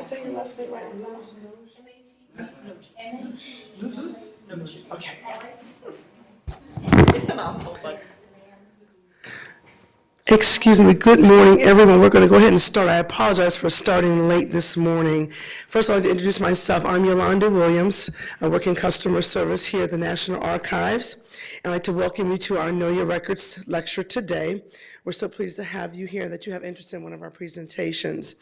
I say your last name right? Loos Noji. Okay. It's a mouthful, but. Excuse me. Good morning, everyone. We're going to go ahead and start. I apologize for starting late this morning. First, I'd like to introduce myself. I'm Yolanda Williams. I work in customer service here at the National Archives. I'd like to welcome you to our Know Your Records lecture today. We're so pleased to have you here, that you have interest in one of our presentations.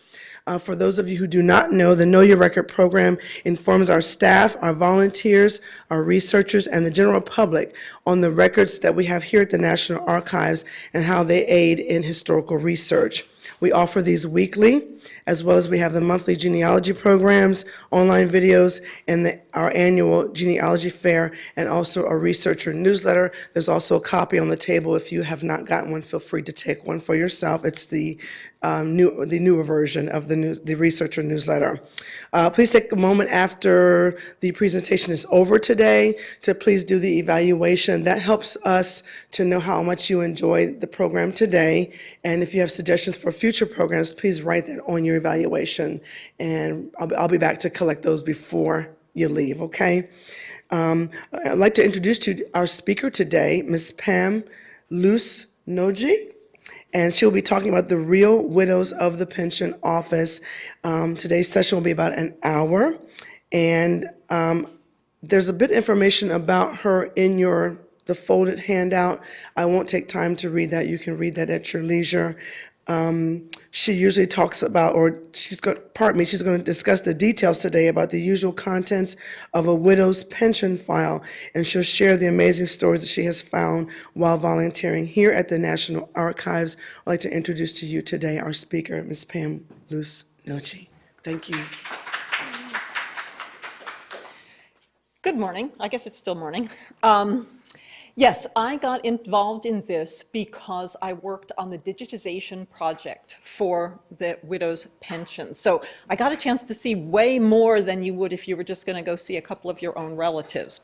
For those of you who do not know, the Know Your Record program informs our staff, our volunteers, our researchers, and the general public on the records that we have here at the National Archives and how they aid in historical research. We offer these weekly, as well as we have the monthly genealogy programs, online videos, and our annual genealogy fair, and also a researcher newsletter. There's also a copy on the table. If you have not gotten one, feel free to take one for yourself. It's the newer version of the researcher newsletter. Please take a moment after the presentation is over today to please do the evaluation. That helps us to know how much you enjoyed the program today. And if you have suggestions for future programs, please write that on your evaluation. And I'll be back to collect those before you leave, okay? I'd like to introduce to you our speaker today, Ms. Pamela Loos Noji. And she'll be talking about the Real Widows of the Pension Office. Today's session will be about an hour. And there's a bit of information about her in the folded handout. I won't take time to read that. You can read that at your leisure. She usually talks about, she's going to discuss the details today about the usual contents of a widow's pension file, and she'll share the amazing stories that she has found while volunteering here at the National Archives. I'd like to introduce to you today our speaker, Ms. Pamela Loos Noji. Thank you. Good morning. I guess it's still morning. Yes, I got involved in this because I worked on the digitization project for the widow's pension. So I got a chance to see way more than you would if you were just going to go see a couple of your own relatives.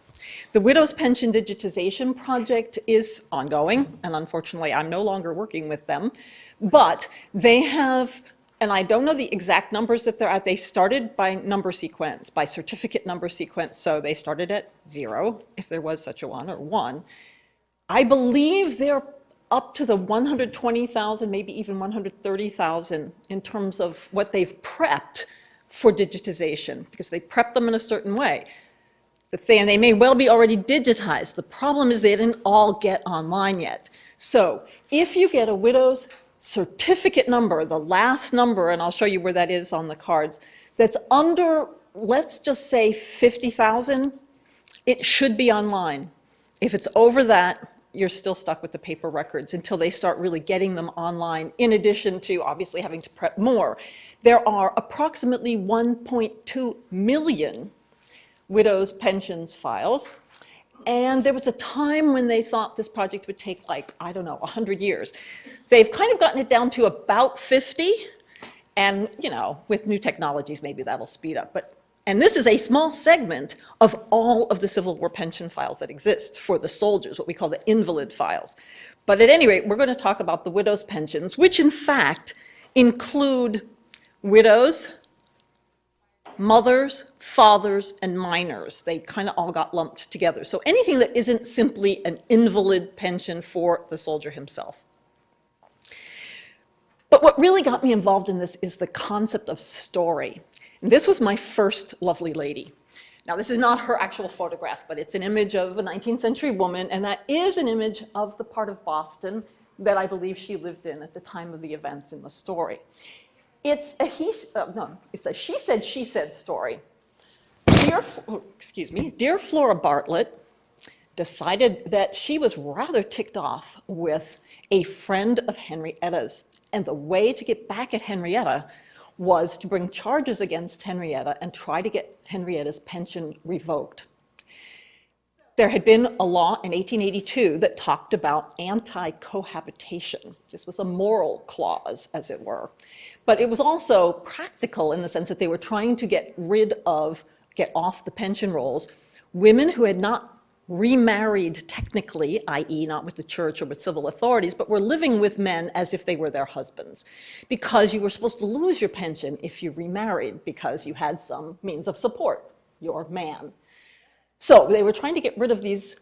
The widow's pension digitization project is ongoing, and unfortunately I'm no longer working with them, but they have, and I don't know the exact numbers that they're at. They started by number sequence, by certificate number sequence. So they started at 0, if there was such a one, or 1. I believe they're up to the 120,000, maybe even 130,000 in terms of what they've prepped for digitization, because they prepped them in a certain way. And they may well be already digitized. The problem is they didn't all get online yet. So if you get a widow's certificate number, the last number, and I'll show you where that is on the cards, that's under, let's just say 50,000, it should be online. If it's over that, you're still stuck with the paper records until they start really getting them online, in addition to obviously having to prep more. There are approximately 1.2 million widows' pensions files. And there was a time when they thought this project would take, like, I don't know, 100 years. They've kind of gotten it down to about 50. And, you know, with new technologies, maybe that'll speed up. And this is a small segment of all of the Civil War pension files that exist for the soldiers, what we call the invalid files. But at any rate, we're going to talk about the widows' pensions, which in fact include widows, mothers, fathers, and minors. They kind of all got lumped together. So anything that isn't simply an invalid pension for the soldier himself. But what really got me involved in this is the concept of story. And this was my first lovely lady. Now, this is not her actual photograph, but it's an image of a 19th century woman, and that is an image of the part of Boston that I believe she lived in at the time of the events in the story. It's a she said story. Dear Flora Bartlett decided that she was rather ticked off with a friend of Henrietta's. And the way to get back at Henrietta was to bring charges against Henrietta and try to get Henrietta's pension revoked. There had been a law in 1882 that talked about anti-cohabitation. This was a moral clause, as it were. But it was also practical in the sense that they were trying to get off the pension rolls women who had not remarried technically, i.e. not with the church or with civil authorities, but were living with men as if they were their husbands, because you were supposed to lose your pension if you remarried because you had some means of support, your man. So they were trying to get rid of these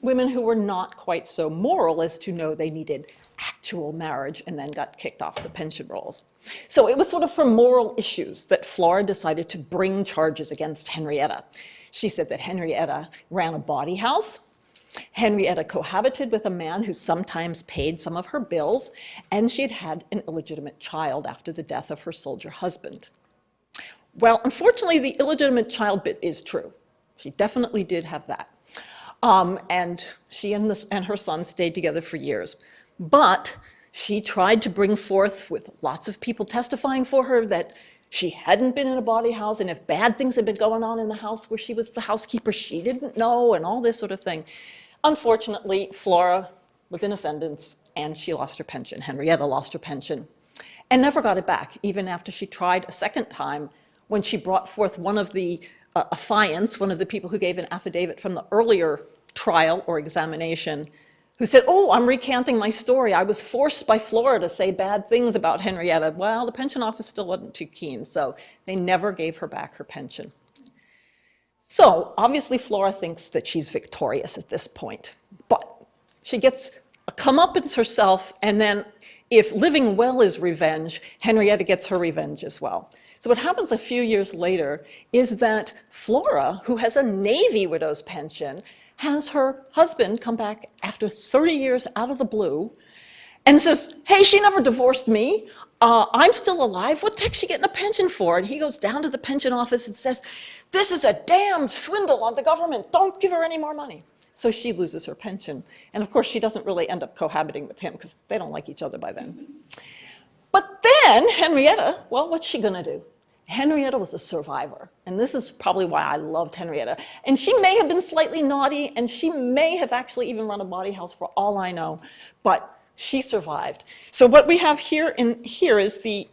women who were not quite so moral as to know they needed actual marriage and then got kicked off the pension rolls. So it was sort of for moral issues that Flora decided to bring charges against Henrietta. She said that Henrietta ran a bawdy house, Henrietta cohabited with a man who sometimes paid some of her bills, and she had had an illegitimate child after the death of her soldier husband. Well, unfortunately, the illegitimate child bit is true. She definitely did have that. And she and her son stayed together for years. But she tried to bring forth, with lots of people testifying for her, that she hadn't been in a bawdy house, and if bad things had been going on in the house where she was the housekeeper, she didn't know, and all this sort of thing. Unfortunately, Flora was in ascendance, and she lost her pension. Henrietta lost her pension, and never got it back, even after she tried a second time, when she brought forth one of the affiants, one of the people who gave an affidavit from the earlier trial or examination, who said, oh, I'm recanting my story. I was forced by Flora to say bad things about Henrietta. Well, the pension office still wasn't too keen, so they never gave her back her pension. So obviously Flora thinks that she's victorious at this point, but she gets a comeuppance herself, and then if living well is revenge, Henrietta gets her revenge as well. So what happens a few years later is that Flora, who has a Navy widow's pension, has her husband come back after 30 years out of the blue and says, hey, she never divorced me. I'm still alive. What the heck's she getting a pension for? And he goes down to the pension office and says, this is a damn swindle on the government. Don't give her any more money. So she loses her pension. And of course, she doesn't really end up cohabiting with him because they don't like each other by then. But then Henrietta, well, what's she going to do? Henrietta was a survivor, and this is probably why I loved Henrietta. And she may have been slightly naughty, and she may have actually even run a bawdy house for all I know, but she survived. So what we have here is the,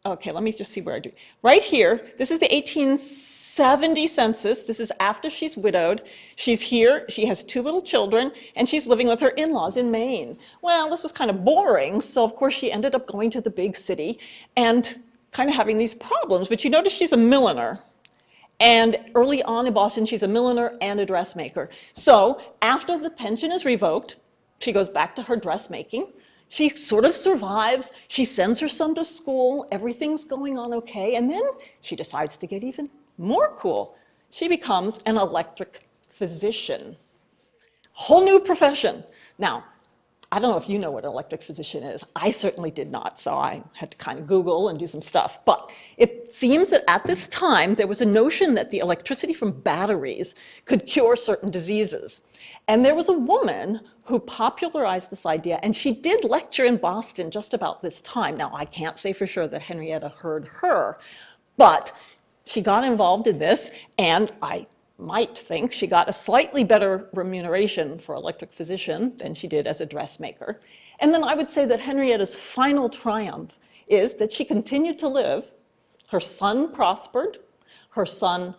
okay, let me just see where I do. Right here, this is the 1870 census. This is after she's widowed. She's here, she has 2 little children, and she's living with her in-laws in Maine. Well, this was kind of boring, so of course she ended up going to the big city and kind of having these problems, but you notice she's a milliner. And early on in Boston, she's a milliner and a dressmaker. So after the pension is revoked, she goes back to her dressmaking. She sort of survives. She sends her son to school. Everything's going on okay. And then she decides to get even more cool. She becomes an electric physician. Whole new profession. Now, I don't know if you know what an electric physician is. I certainly did not, so I had to kind of Google and do some stuff. But it seems that at this time, there was a notion that the electricity from batteries could cure certain diseases. And there was a woman who popularized this idea, and she did lecture in Boston just about this time. Now, I can't say for sure that Henrietta heard her, but she got involved in this, and I might think she got a slightly better remuneration for electric physician than she did as a dressmaker. And then I would say that Henrietta's final triumph is that she continued to live. Her son prospered. Her son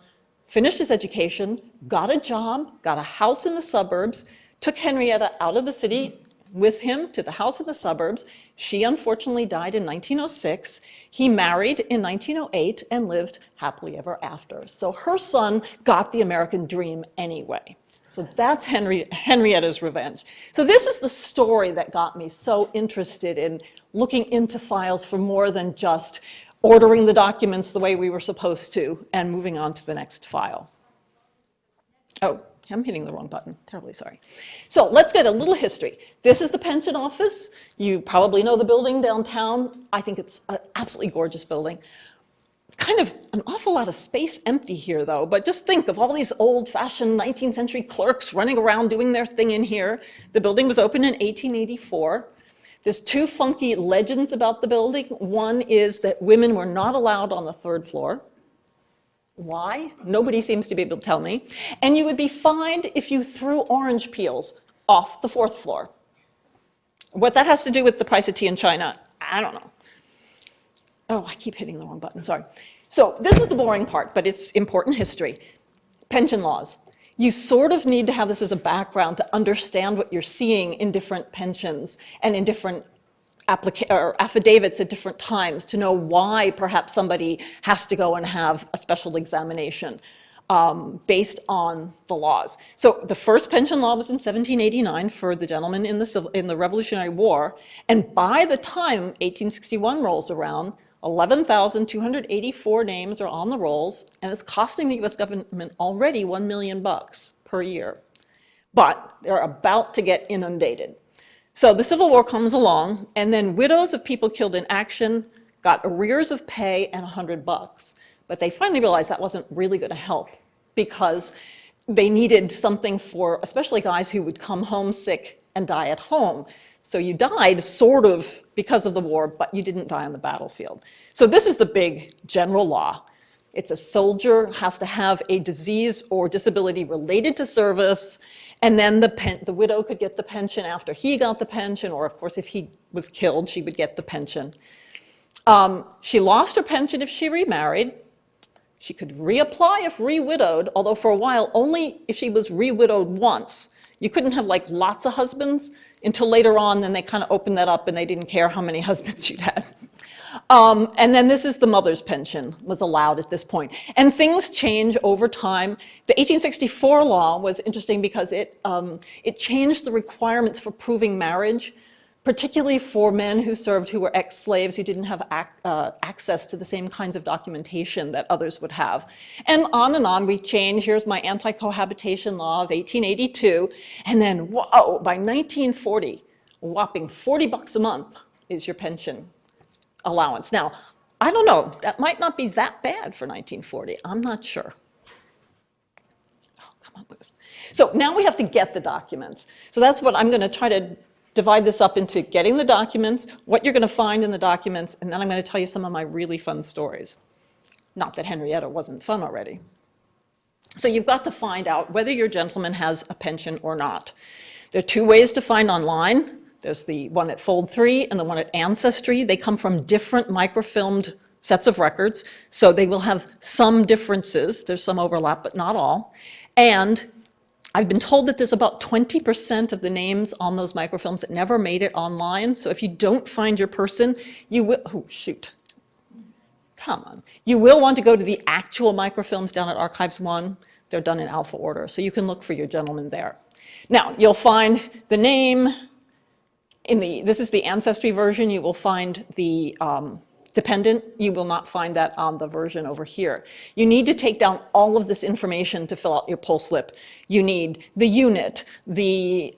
finished his education, got a job, got a house in the suburbs, took Henrietta out of the city with him to the house in the suburbs. She unfortunately died in 1906. He married in 1908 and lived happily ever after. So her son got the American dream anyway. So that's Henrietta's revenge. So this is the story that got me so interested in looking into files for more than just ordering the documents the way we were supposed to and moving on to the next file. Oh. I'm hitting the wrong button, terribly sorry. So let's get a little history. This is the pension office. You probably know the building downtown. I think it's an absolutely gorgeous building. Kind of an awful lot of space empty here though, but just think of all these old-fashioned 19th century clerks running around doing their thing in here. The building was opened in 1884. There's 2 funky legends about the building. One is that women were not allowed on the 3rd floor. Why? Nobody seems to be able to tell me. And you would be fined if you threw orange peels off the 4th floor. What that has to do with the price of tea in China, I don't know. Oh, I keep hitting the wrong button, sorry. So this is the boring part, but it's important history. Pension laws. you sort of need to have this as a background to understand what you're seeing in different pensions and in different affidavits at different times to know why perhaps somebody has to go and have a special examination based on the laws. So the first pension law was in 1789 for the gentleman in the Revolutionary War, and by the time 1861 rolls around, 11,284 names are on the rolls, and it's costing the US government already $1 million per year. But they're about to get inundated. So the Civil War comes along, and then widows of people killed in action got arrears of pay and $100. But they finally realized that wasn't really going to help because they needed something for, especially guys who would come home sick and die at home. So you died sort of because of the war, but you didn't die on the battlefield. So this is the big general law. It's a soldier has to have a disease or disability related to service, and then the widow could get the pension after he got the pension, or of course if he was killed, she would get the pension. She lost her pension if she remarried. She could reapply if re-widowed, although for a while only if she was re-widowed once. You couldn't have like lots of husbands until later on, then they kind of opened that up and they didn't care how many husbands you'd had. And then this is the mother's pension was allowed at this point. And things change over time. The 1864 law was interesting because it changed the requirements for proving marriage, particularly for men who served who were ex-slaves who didn't have access to the same kinds of documentation that others would have. And on we change. Here's my anti-cohabitation law of 1882. And then, whoa, by 1940, a whopping $40 a month is your pension allowance. Now, I don't know, that might not be that bad for 1940. I'm not sure. Oh, come on, Liz. So now we have to get the documents. So that's what I'm going to try to divide this up into: getting the documents, what you're going to find in the documents, and then I'm going to tell you some of my really fun stories. Not that Henrietta wasn't fun already. So you've got to find out whether your gentleman has a pension or not. There are two ways to find online. There's the one at Fold 3 and the one at Ancestry. They come from different microfilmed sets of records, so they will have some differences. There's some overlap, but not all. And I've been told that there's about 20% of the names on those microfilms that never made it online. So if you don't find your person, you will, oh, shoot. Come on. You will want to go to the actual microfilms down at Archives 1. They're done in alpha order, so you can look for your gentleman there. Now, you'll find the name this is the Ancestry version. You will find the dependent. You will not find that on the version over here. You need to take down all of this information to fill out your poll slip. You need the unit, the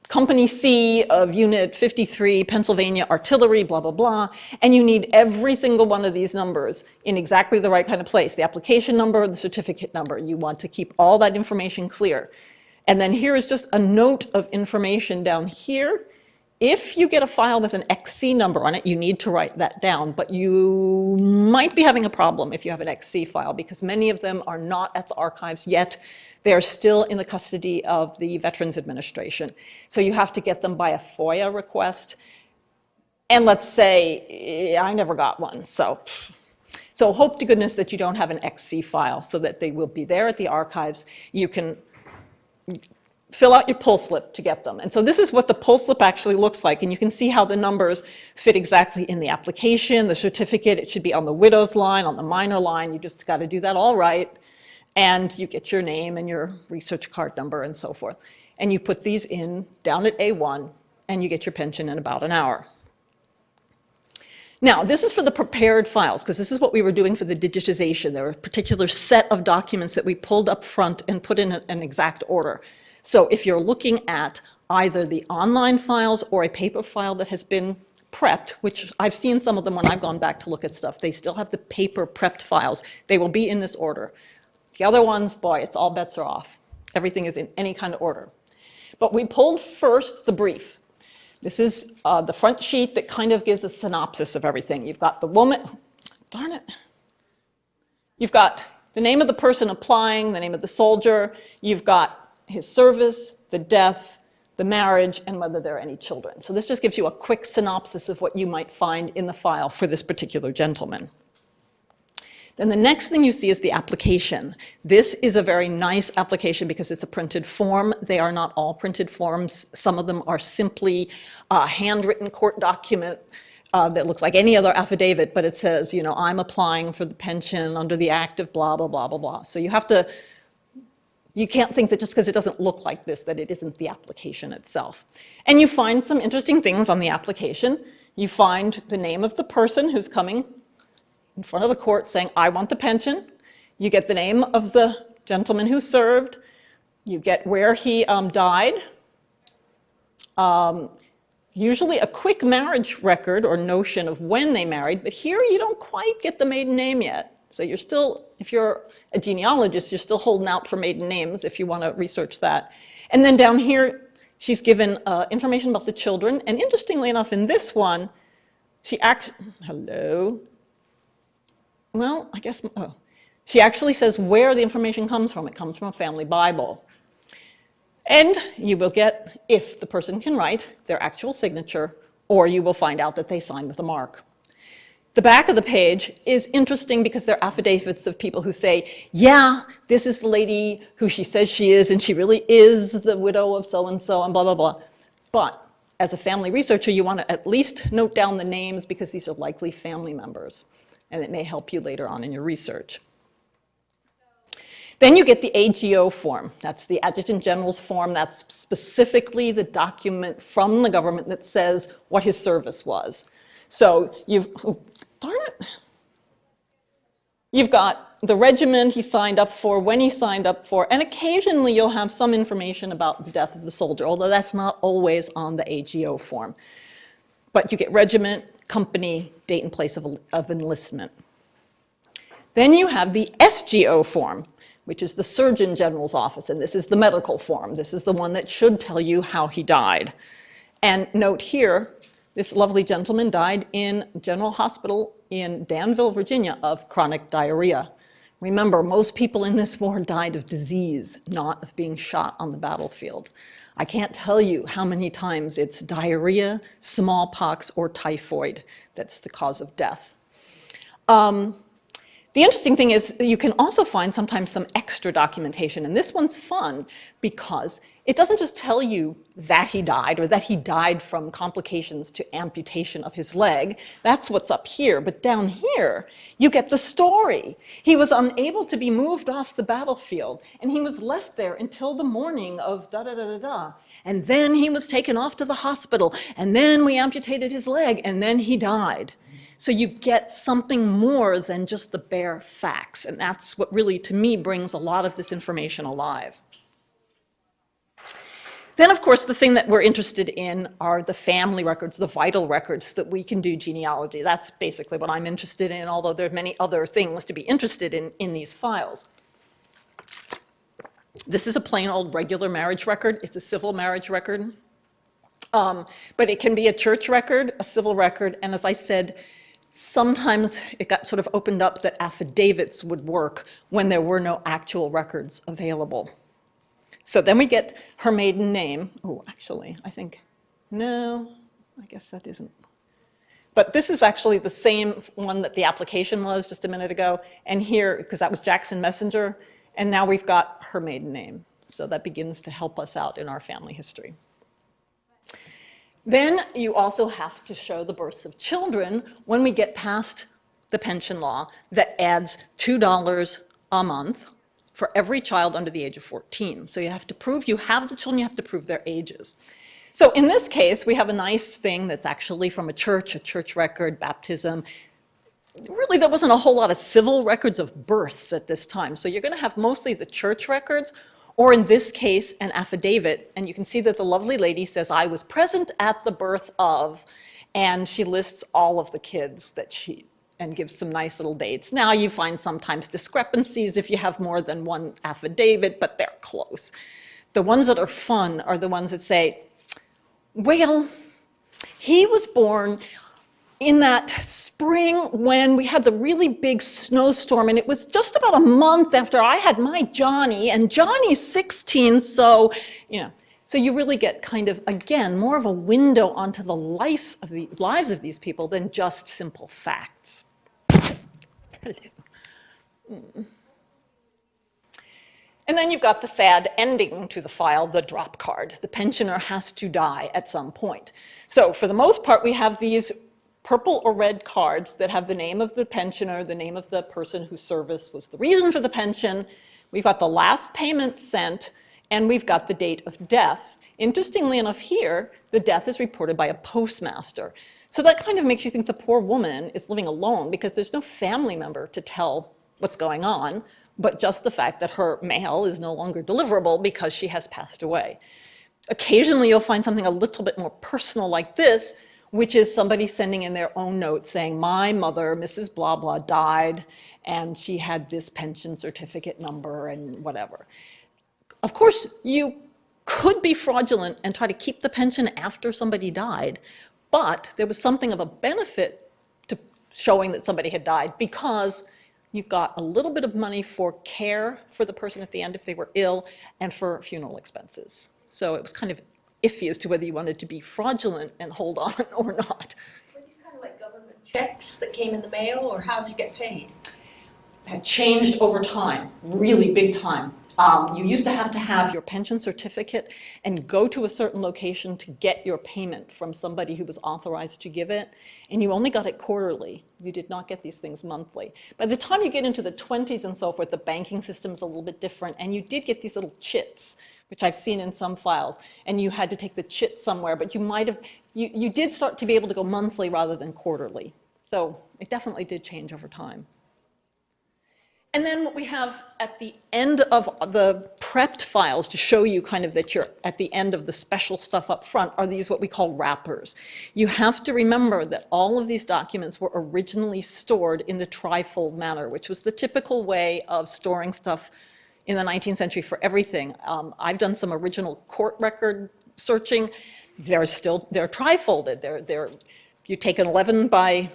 Company C of Unit 53, Pennsylvania Artillery, blah, blah, blah. And you need every single one of these numbers in exactly the right kind of place. The application number, the certificate number. You want to keep all that information clear. And then here is just a note of information down here. If you get a file with an XC number on it, you need to write that down, but you might be having a problem if you have an XC file because many of them are not at the archives yet. They are still in the custody of the Veterans Administration. So you have to get them by a FOIA request. And let's say I never got one, so hope to goodness that you don't have an XC file so that they will be there at the archives. You can fill out your poll slip to get them. And so this is what the poll slip actually looks like. And you can see how the numbers fit exactly in the application, the certificate. It should be on the widow's line, on the minor line. You just got to do that all right. And you get your name and your research card number and so forth. And you put these in down at A1, and you get your pension in about an hour. Now, this is for the prepared files, because this is what we were doing for the digitization. There were a particular set of documents that we pulled up front and put in an exact order. So if you're looking at either the online files or a paper file that has been prepped, which I've seen some of them when I've gone back to look at stuff, they still have the paper prepped files. They will be in this order. The other ones, boy, it's all bets are off. Everything is in any kind of order. But we pulled first the brief. This is the front sheet that kind of gives a synopsis of everything. You've got the woman, darn it. You've got the name of the person applying, the name of the soldier. You've got his service, the death, the marriage, and whether there are any children. So this just gives you a quick synopsis of what you might find in the file for this particular gentleman. Then the next thing you see is the application. This is a very nice application because it's a printed form. They are not all printed forms. Some of them are simply a handwritten court document that looks like any other affidavit, but it says, you know, I'm applying for the pension under the act of blah, blah, blah, blah, blah. So you have to, you can't think that just because it doesn't look like this, that it isn't the application itself. And you find some interesting things on the application. You find the name of the person who's coming in front of the court saying, I want the pension. You get the name of the gentleman who served. You get where he died. Usually a quick marriage record or notion of when they married, but here you don't quite get the maiden name yet. So you're still, if you're a genealogist, you're still holding out for maiden names if you want to research that. And then down here, she's given information about the children. And interestingly enough, in this one, she hello? Well, I guess, she actually says where the information comes from. It comes from a family Bible. And you will get, if the person can write, their actual signature, or you will find out that they signed with a mark. The back of the page is interesting because they're affidavits of people who say, yeah, this is the lady who she says she is, and she really is the widow of so-and-so, and blah, blah, blah. But as a family researcher, you want to at least note down the names because these are likely family members, and it may help you later on in your research. Then you get the AGO form. That's the Adjutant General's form. That's specifically the document from the government that says what his service was. So you've got the regiment he signed up for, when he signed up for, and occasionally you'll have some information about the death of the soldier, although that's not always on the AGO form. But you get regiment, company, date and place of enlistment. Then you have the SGO form, which is the Surgeon General's office, and this is the medical form. This is the one that should tell you how he died. And note here, this lovely gentleman died in General Hospital in Danville, Virginia, of chronic diarrhea. Remember, most people in this war died of disease, not of being shot on the battlefield. I can't tell you how many times it's diarrhea, smallpox, or typhoid that's the cause of death. The interesting thing is you can also find sometimes some extra documentation, and this one's fun because it doesn't just tell you that he died or that he died from complications to amputation of his leg. That's what's up here, but down here you get the story. He was unable to be moved off the battlefield, and he was left there until the morning of da-da-da-da-da. And then he was taken off to the hospital, and then we amputated his leg, and then he died. So you get something more than just the bare facts, and that's what really, to me, brings a lot of this information alive. Then, of course, the thing that we're interested in are the family records, the vital records that we can do genealogy. That's basically what I'm interested in, although there are many other things to be interested in these files. This is a plain old regular marriage record. It's a civil marriage record. But it can be a church record, a civil record, and as I said, sometimes it got sort of opened up that affidavits would work when there were no actual records available. So then we get her maiden name. Oh, actually, I think, no, I guess that isn't. But this is actually the same one that the application was just a minute ago. And here, because that was Jackson Messenger, and now we've got her maiden name. So that begins to help us out in our family history. Then you also have to show the births of children when we get past the pension law that adds $2 a month for every child under the age of 14. So you have to prove you have the children, you have to prove their ages. So in this case, we have a nice thing that's actually from a church record, baptism. Really, there wasn't a whole lot of civil records of births at this time. So you're going to have mostly the church records, or in this case, an affidavit. And you can see that the lovely lady says, I was present at the birth of, and she lists all of the kids that and gives some nice little dates. Now you find sometimes discrepancies if you have more than one affidavit, but they're close. The ones that are fun are the ones that say, well, he was born in that spring when we had the really big snowstorm, and it was just about a month after I had my Johnny, and Johnny's 16, so, you know. So you really get kind of, again, more of a window onto the lives of these people than just simple facts. And then you've got the sad ending to the file, the drop card. The pensioner has to die at some point. So for the most part, we have these purple or red cards that have the name of the pensioner, the name of the person whose service was the reason for the pension. We've got the last payment sent, and we've got the date of death. Interestingly enough here, the death is reported by a postmaster. So that kind of makes you think the poor woman is living alone because there's no family member to tell what's going on, but just the fact that her mail is no longer deliverable because she has passed away. Occasionally you'll find something a little bit more personal like this, which is somebody sending in their own note saying, my mother, Mrs. Blah Blah, died, and she had this pension certificate number and whatever. Of course, you could be fraudulent and try to keep the pension after somebody died, but there was something of a benefit to showing that somebody had died because you got a little bit of money for care for the person at the end if they were ill and for funeral expenses. So it was kind of iffy as to whether you wanted to be fraudulent and hold on or not. Were these kind of like government checks that came in the mail, or how did you get paid? Had changed over time, really big time. You used to have your pension certificate and go to a certain location to get your payment from somebody who was authorized to give it, and you only got it quarterly. You did not get these things monthly. By the time you get into the 20s and so forth, the banking system is a little bit different, and you did get these little chits, which I've seen in some files, and you had to take the chit somewhere, but you did start to be able to go monthly rather than quarterly. So it definitely did change over time. And then what we have at the end of the prepped files to show you kind of that you're at the end of the special stuff up front are these what we call wrappers. You have to remember that all of these documents were originally stored in the trifold manner, which was the typical way of storing stuff in the 19th century for everything. I've done some original court record searching. They're trifolded. You take an 11 by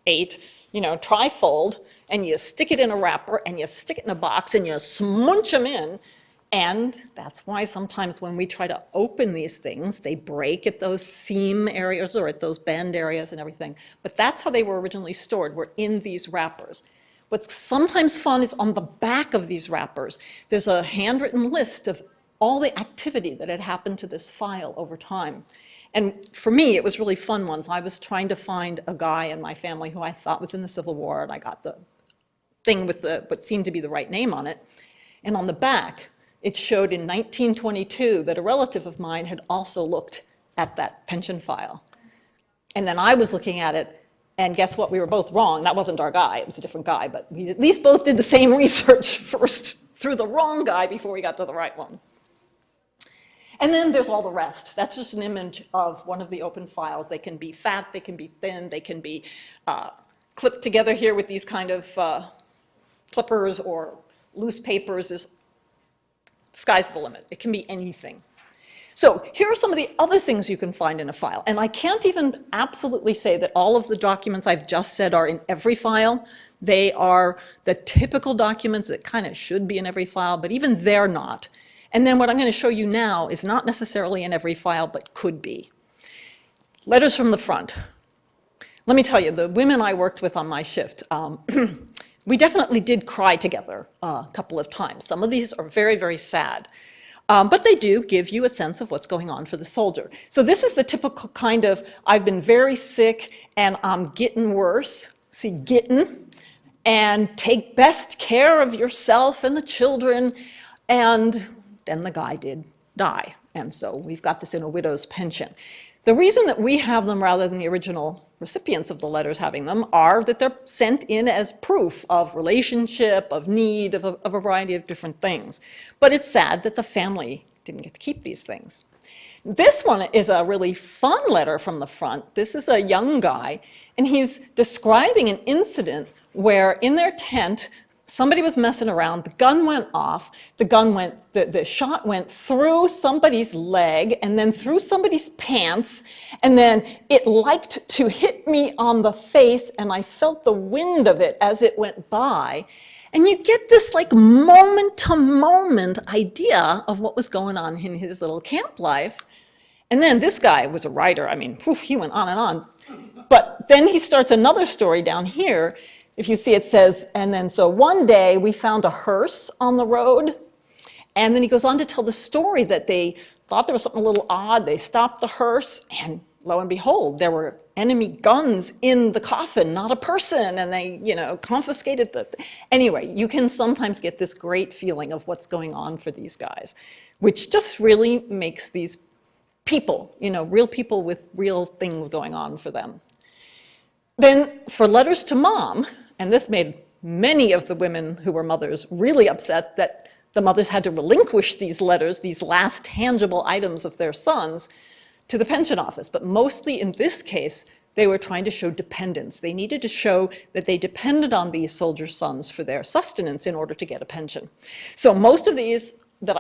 8, trifold, and you stick it in a wrapper, and you stick it in a box, and you smunch them in. And that's why sometimes when we try to open these things, they break at those seam areas or at those bend areas and everything. But that's how they were originally stored, were in these wrappers. What's sometimes fun is on the back of these wrappers, there's a handwritten list of all the activity that had happened to this file over time. And for me, it was really fun once. I was trying to find a guy in my family who I thought was in the Civil War, and I got the thing with what seemed to be the right name on it. And on the back, it showed in 1922 that a relative of mine had also looked at that pension file. And then I was looking at it, and guess what? We were both wrong. That wasn't our guy. It was a different guy. But we at least both did the same research first through the wrong guy before we got to the right one. And then there's all the rest. That's just an image of one of the open files. They can be fat, they can be thin, they can be clipped together here with these kind of clippers or loose papers. Sky's the limit. It can be anything. So here are some of the other things you can find in a file. And I can't even absolutely say that all of the documents I've just said are in every file. They are the typical documents that kind of should be in every file, but even they're not. And then what I'm going to show you now is not necessarily in every file, but could be. Letters from the front. Let me tell you, the women I worked with on my shift, we definitely did cry together a couple of times. Some of these are very, very sad. But they do give you a sense of what's going on for the soldier. So this is the typical kind of, I've been very sick and I'm getting worse. See, getting. And take best care of yourself and the children. And then the guy did die. And so we've got this in a widow's pension. The reason that we have them rather than the original recipients of the letters having them are that they're sent in as proof of relationship, of need, of a variety of different things. But it's sad that the family didn't get to keep these things. This one is a really fun letter from the front. This is a young guy, and he's describing an incident where in their tent, somebody was messing around, the gun went off, the shot went through somebody's leg and then through somebody's pants, and then it liked to hit me on the face, and I felt the wind of it as it went by. And you get this like moment-to-moment idea of what was going on in his little camp life. And then this guy was a writer. I mean, he went on and on. But then he starts another story down here. if you see, it says, and then so one day we found a hearse on the road. And then he goes on to tell the story that they thought there was something a little odd. They stopped the hearse, and lo and behold, there were enemy guns in the coffin, not a person, and they, confiscated the... Anyway, you can sometimes get this great feeling of what's going on for these guys, which just really makes these people, real people with real things going on for them. Then for letters to mom, and this made many of the women who were mothers really upset that the mothers had to relinquish these letters, these last tangible items of their sons, to the pension office. But mostly in this case, they were trying to show dependence. They needed to show that they depended on these soldier sons for their sustenance in order to get a pension. So most of these,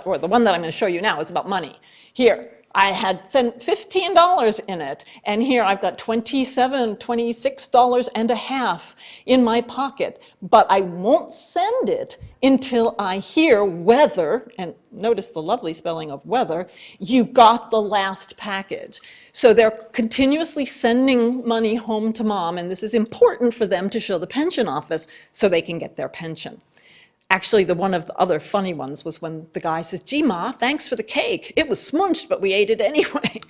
or the one that I'm going to show you now, is about money. Here, I had sent $15 in it, and here I've got $26.50 in my pocket, but I won't send it until I hear whether, and notice the lovely spelling of whether, you got the last package. So they're continuously sending money home to mom, and this is important for them to show the pension office so they can get their pension. Actually, one of the other funny ones was when the guy says, "Gee, Ma, thanks for the cake. It was smunched, but we ate it anyway."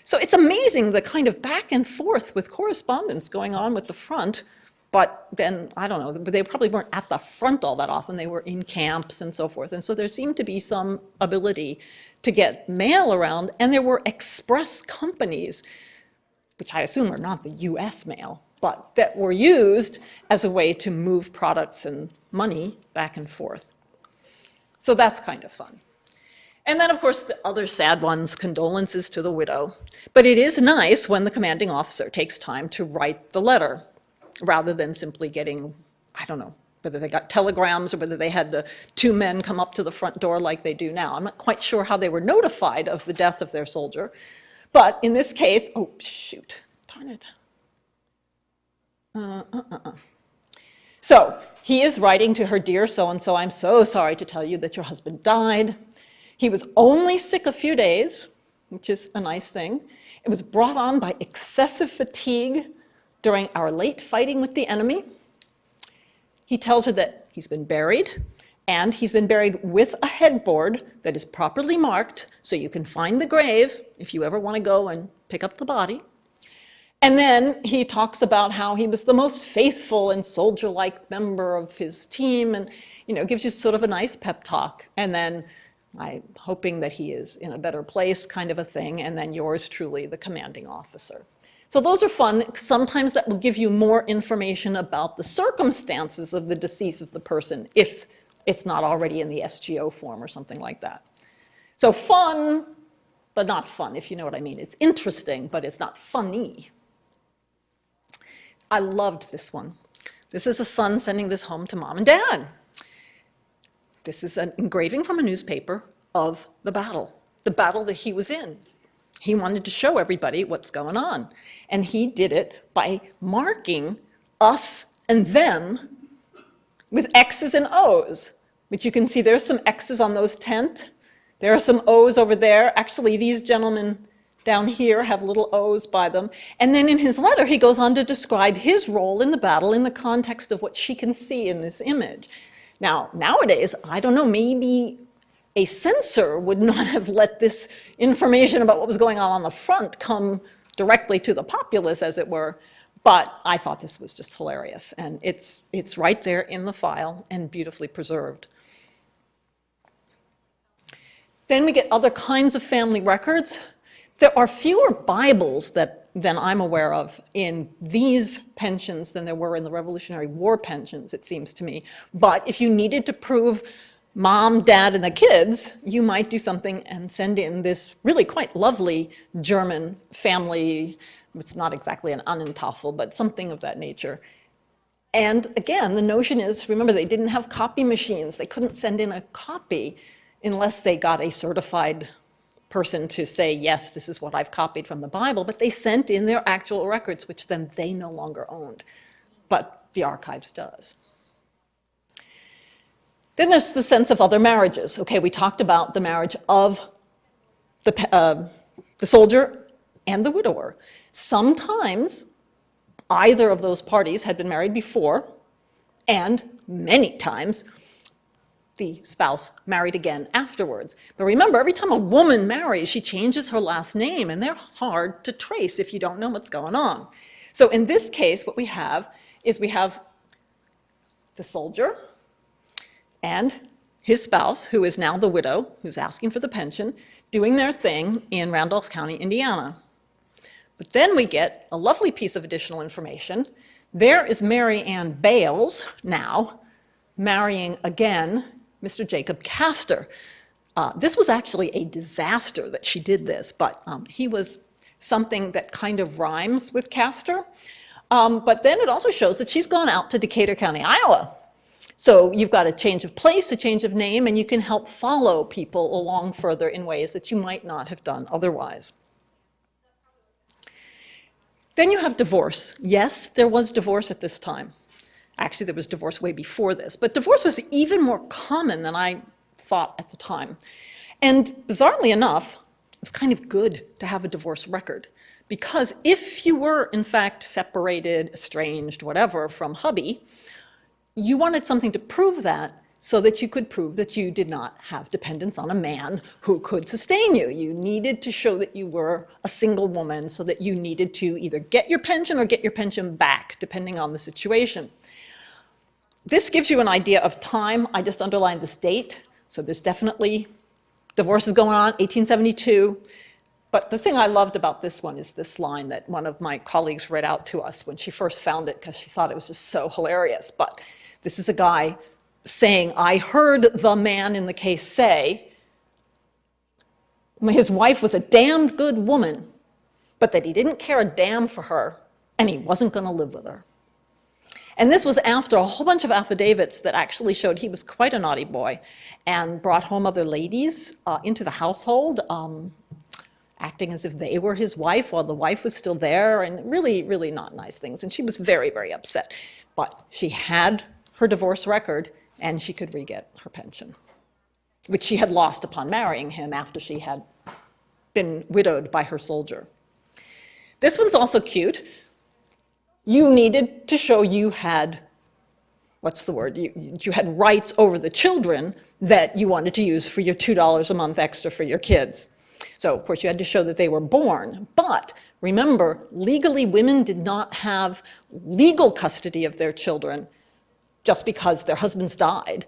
So it's amazing the kind of back and forth with correspondence going on with the front, but then, I don't know, they probably weren't at the front all that often. They were in camps and so forth. And so there seemed to be some ability to get mail around, and there were express companies, which I assume are not the US mail, but that were used as a way to move products and money back and forth. So that's kind of fun. And then, of course, the other sad ones, condolences to the widow. But it is nice when the commanding officer takes time to write the letter, rather than simply getting, I don't know, whether they got telegrams or whether they had the two men come up to the front door like they do now. I'm not quite sure how they were notified of the death of their soldier. But in this case, oh, shoot, darn it. So he is writing to her, "Dear so-and-so, I'm so sorry to tell you that your husband died. He was only sick a few days," which is a nice thing. "It was brought on by excessive fatigue during our late fighting with the enemy." He tells her that he's been buried, and he's been buried with a headboard that is properly marked, so you can find the grave if you ever want to go and pick up the body. And then he talks about how he was the most faithful and soldier-like member of his team, and gives you sort of a nice pep talk. And then I'm hoping that he is in a better place, kind of a thing. And then yours truly, the commanding officer. So those are fun. Sometimes that will give you more information about the circumstances of the decease of the person, if it's not already in the SGO form or something like that. So fun, but not fun, if you know what I mean. It's interesting, but it's not funny. I loved this one. This is a son sending this home to mom and dad. This is an engraving from a newspaper of the battle that he was in. He wanted to show everybody what's going on. And he did it by marking us and them with X's and O's, which you can see there's some X's on those tent. There are some O's over there. Actually, these gentlemen down here have little O's by them. And then in his letter, he goes on to describe his role in the battle in the context of what she can see in this image. Now, nowadays, I don't know, maybe a censor would not have let this information about what was going on the front come directly to the populace, as it were. But I thought this was just hilarious. And it's right there in the file and beautifully preserved. Then we get other kinds of family records. There are fewer Bibles than I'm aware of in these pensions than there were in the Revolutionary War pensions, it seems to me. But if you needed to prove mom, dad, and the kids, you might do something and send in this really quite lovely German family. It's not exactly an Annentafel, but something of that nature. And again, the notion is, remember, they didn't have copy machines. They couldn't send in a copy unless they got a certified person to say, yes, this is what I've copied from the Bible, but they sent in their actual records, which then they no longer owned, but the archives does. Then there's the sense of other marriages. Okay, we talked about the marriage of the soldier and the widower. Sometimes either of those parties had been married before, And many times, the spouse married again afterwards. But remember, every time a woman marries, she changes her last name, and they're hard to trace if you don't know what's going on. So in this case, what we have is we have the soldier and his spouse, who is now the widow, who's asking for the pension, doing their thing in Randolph County, Indiana. But then we get a lovely piece of additional information. There is Mary Ann Bales now marrying again Mr. Jacob Castor. This was actually a disaster that she did this, but he was something that kind of rhymes with Castor. But then it also shows that she's gone out to Decatur County, Iowa. So you've got a change of place, a change of name, and you can help follow people along further in ways that you might not have done otherwise. Then you have divorce. Yes, there was divorce at this time. Actually, there was divorce way before this, but divorce was even more common than I thought at the time. And bizarrely enough, it was kind of good to have a divorce record, because if you were, in fact, separated, estranged, whatever, from hubby, you wanted something to prove that, so that you could prove that you did not have dependence on a man who could sustain you. You needed to show that you were a single woman, so that you needed to either get your pension or get your pension back, depending on the situation. This gives you an idea of time. I just underlined this date, so there's definitely divorces going on, 1872. But the thing I loved about this one is this line that one of my colleagues read out to us when she first found it, because she thought it was just so hilarious. But this is a guy saying, I heard the man in the case say, his wife was a damned good woman, but that he didn't care a damn for her, and he wasn't going to live with her. And this was after a whole bunch of affidavits that actually showed he was quite a naughty boy and brought home other ladies into the household, acting as if they were his wife while the wife was still there, and really, really not nice things. And she was very, very upset. But she had her divorce record, and she could re-get her pension, which she had lost upon marrying him after she had been widowed by her soldier. This one's also cute. You needed to show you had, what's the word? You had rights over the children that you wanted to use for your $2 a month extra for your kids. So, of course, you had to show that they were born. But remember, legally, women did not have legal custody of their children just because their husbands died.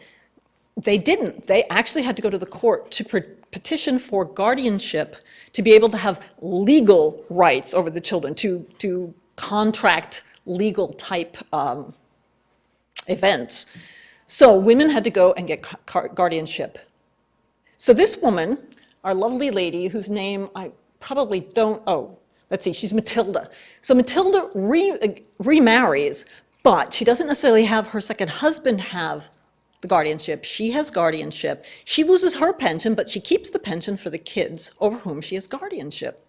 They didn't. They actually had to go to the court to petition for guardianship to be able to have legal rights over the children, to contract legal type events. So women had to go and get guardianship. So this woman, our lovely lady, whose name I probably don't, let's see, she's Matilda. So Matilda remarries, but she doesn't necessarily have her second husband have the guardianship. She has guardianship. She loses her pension, but she keeps the pension for the kids over whom she has guardianship.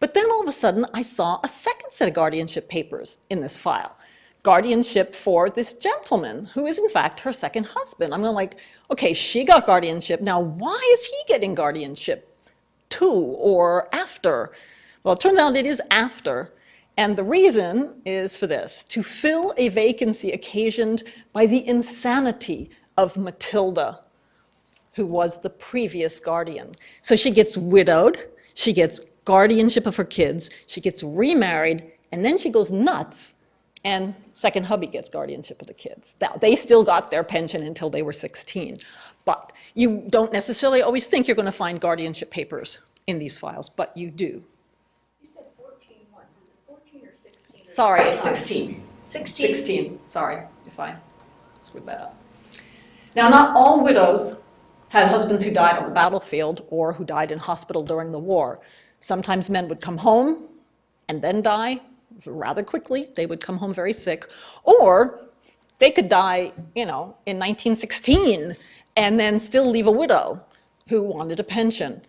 But then all of a sudden, I saw a second set of guardianship papers in this file. Guardianship for this gentleman, who is in fact her second husband. I'm going like, okay, she got guardianship. Now, why is he getting guardianship too, or after? Well, it turns out it is after. And the reason is for this: to fill a vacancy occasioned by the insanity of Matilda, who was the previous guardian. So she gets widowed, she gets guardianship of her kids, she gets remarried, and then she goes nuts, and second hubby gets guardianship of the kids. Now, they still got their pension until they were 16, but you don't necessarily always think you're going to find guardianship papers in these files, but you do. You said 14 once. Is it 14 or 16? Sorry, it's 16. 16? 16, sorry if I screwed that up. Now, not all widows had husbands who died on the battlefield or who died in hospital during the war. Sometimes men would come home and then die rather quickly. They would come home very sick. Or they could die, in 1916 and then still leave a widow who wanted a pension.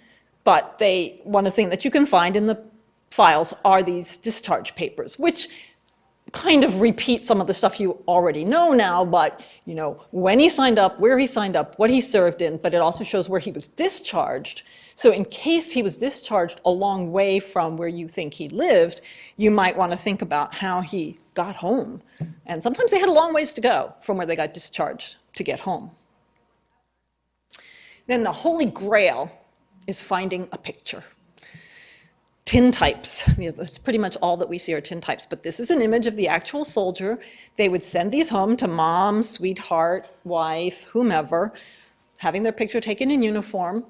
But one of the things that you can find in the files are these discharge papers, which kind of repeat some of the stuff you already know now, but you know, when he signed up, where he signed up, what he served in, but it also shows where he was discharged. So in case he was discharged a long way from where you think he lived, you might want to think about how he got home. And sometimes they had a long ways to go from where they got discharged to get home. Then the Holy Grail is finding a picture. Tintypes, that's pretty much all that we see are tintypes, but this is an image of the actual soldier. They would send these home to mom, sweetheart, wife, whomever, having their picture taken in uniform,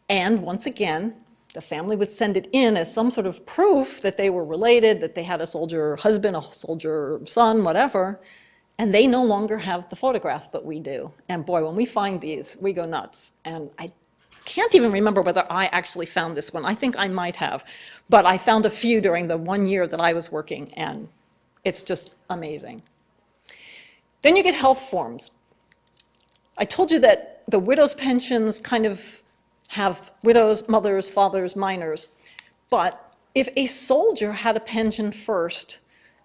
and once again, the family would send it in as some sort of proof that they were related, that they had a soldier husband, a soldier son, whatever, and they no longer have the photograph, but we do. And boy, when we find these, we go nuts. And I can't even remember whether I actually found this one. I think I might have, but I found a few during the 1 year that I was working, and it's just amazing. Then you get health forms. I told you that the widows' pensions kind of have widows, mothers, fathers, minors, but if a soldier had a pension first,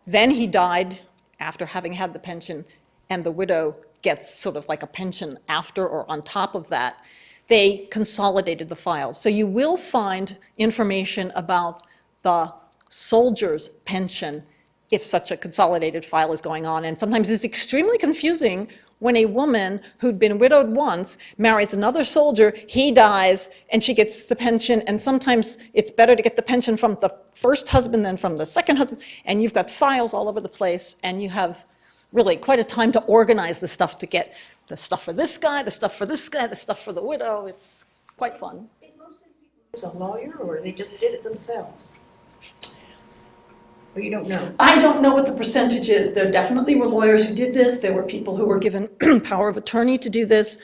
then he died after having had the pension, and the widow gets sort of like a pension after or on top of that, they consolidated the files. So you will find information about the soldier's pension if such a consolidated file is going on. And sometimes it's extremely confusing when a woman who'd been widowed once marries another soldier, he dies, and she gets the pension. And sometimes it's better to get the pension from the first husband than from the second husband. And you've got files all over the place, and you have really quite a time to organize the stuff to get the stuff for this guy, the stuff for this guy, the stuff for the widow. It's quite fun. Did most of these people use a lawyer, or they just did it themselves? Or you don't know? I don't know what the percentage is. There definitely were lawyers who did this. There were people who were given power of attorney to do this.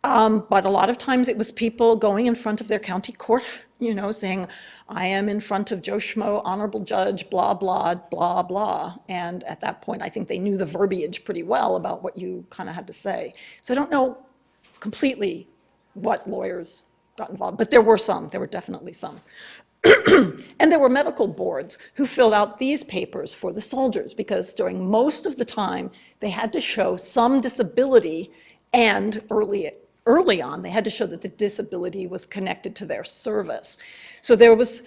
But a lot of times it was people going in front of their county court, you know, saying, I am in front of Joe Schmo, honorable judge, blah, blah, blah, blah. And at that point, I think they knew the verbiage pretty well about what you kind of had to say. So I don't know completely what lawyers got involved, but there were some. There were definitely some. And there were medical boards who filled out these papers for the soldiers, because during most of the time, they had to show some disability, and early on, they had to show that the disability was connected to their service. So there was,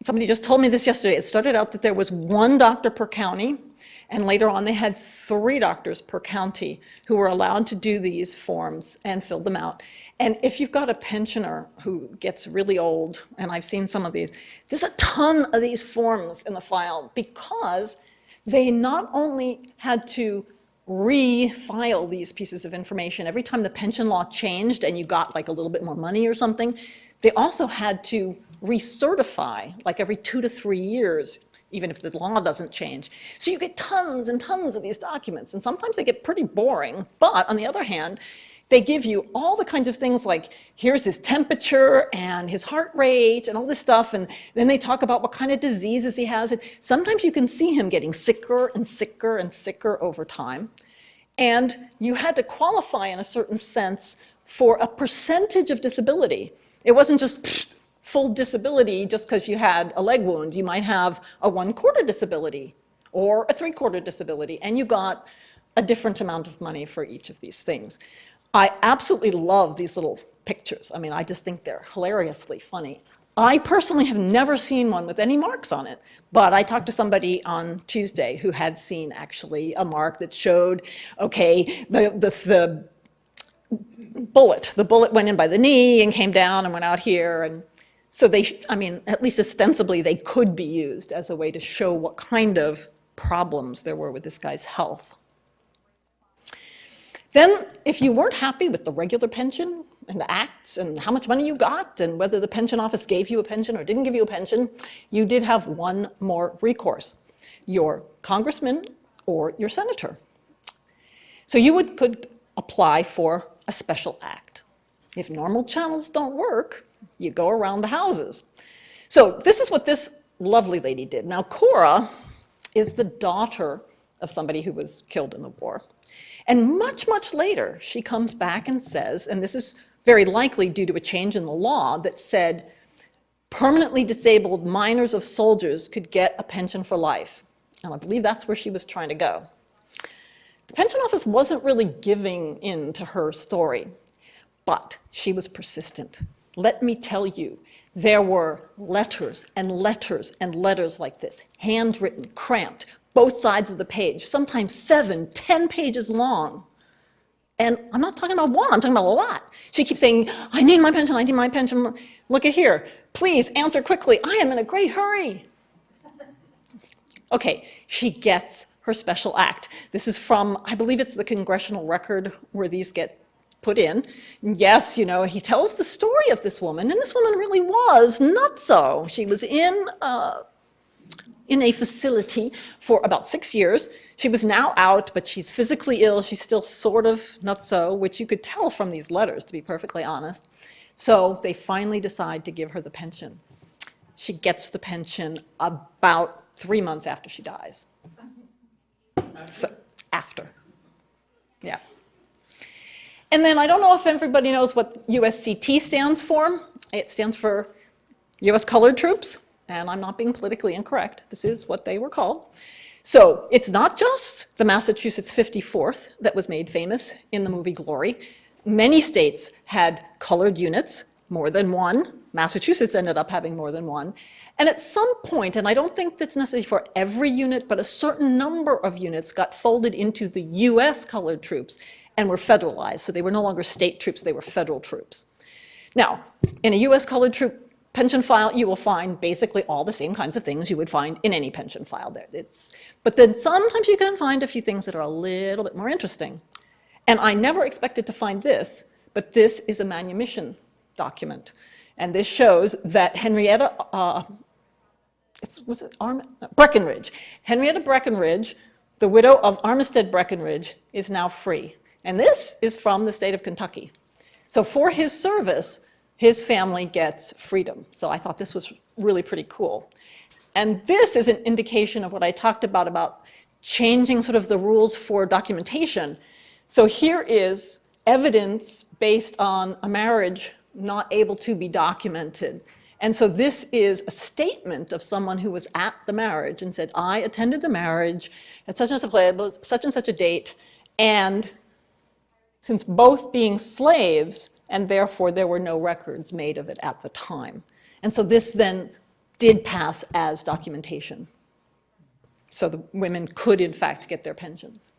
somebody just told me this yesterday, it started out that there was 1 doctor per county, and later on they had 3 doctors per county who were allowed to do these forms and fill them out. And if you've got a pensioner who gets really old, and I've seen some of these, there's a ton of these forms in the file, because they not only had to refile these pieces of information every time the pension law changed and you got like a little bit more money or something, they also had to recertify like every 2 to 3 years, even if the law doesn't change. So you get tons and tons of these documents, and sometimes they get pretty boring, but on the other hand, they give you all the kinds of things like, here's his temperature and his heart rate and all this stuff, and then they talk about what kind of diseases he has. And sometimes you can see him getting sicker and sicker and sicker over time. And you had to qualify in a certain sense for a percentage of disability. It wasn't just full disability just because you had a leg wound. You might have a 1/4 disability or a 3/4 disability, and you got a different amount of money for each of these things. I absolutely love these little pictures. I mean, I just think they're hilariously funny. I personally have never seen one with any marks on it, but I talked to somebody on Tuesday who had seen actually a mark that showed, okay, the bullet went in by the knee and came down and went out here, and so they, I mean, at least ostensibly, they could be used as a way to show what kind of problems there were with this guy's health. Then, if you weren't happy with the regular pension and the acts and how much money you got and whether the pension office gave you a pension or didn't give you a pension, you did have one more recourse: your congressman or your senator. So you could apply for a special act. If normal channels don't work, you go around the houses. So this is what this lovely lady did. Now, Cora is the daughter of somebody who was killed in the war. And much, much later, she comes back and says, and this is very likely due to a change in the law that said permanently disabled minors of soldiers could get a pension for life. And I believe that's where she was trying to go. The pension office wasn't really giving in to her story, but she was persistent. Let me tell you, there were letters and letters and letters like this, handwritten, cramped, both sides of the page, sometimes 7, 10 pages long. And I'm not talking about one, I'm talking about a lot. She keeps saying, I need my pension, I need my pension. Look at here, please answer quickly, I am in a great hurry. Okay, she gets her special act. This is from, I believe it's the Congressional Record where these get put in. Yes, you know, he tells the story of this woman, and this woman really was nutso. She was in a facility for about 6 years. She was now out, but she's physically ill. She's still sort of nutso, which you could tell from these letters, to be perfectly honest. So they finally decide to give her the pension. She gets the pension about 3 months after she dies. So, after. Yeah. And then I don't know if everybody knows what USCT stands for. It stands for US Colored Troops, and I'm not being politically incorrect. This is what they were called. So it's not just the Massachusetts 54th that was made famous in the movie Glory. Many states had colored units, more than one. Massachusetts ended up having more than one. And at some point, and I don't think that's necessary for every unit, but a certain number of units got folded into the US colored troops and were federalized. So they were no longer state troops, they were federal troops. Now, in a US colored troop pension file, you will find basically all the same kinds of things you would find in any pension file. But then sometimes you can find a few things that are a little bit more interesting. And I never expected to find this, but this is a manumission document. And this shows that Henrietta, Breckinridge. Henrietta Breckinridge, the widow of Armistead Breckinridge, is now free. And this is from the state of Kentucky. So for his service, his family gets freedom. So I thought this was really pretty cool. And this is an indication of what I talked about changing sort of the rules for documentation. So here is evidence based on a marriage not able to be documented. And so this is a statement of someone who was at the marriage and said, I attended the marriage at such and such a date, and since both being slaves, and therefore there were no records made of it at the time. And so this then did pass as documentation. So the women could, in fact, get their pensions.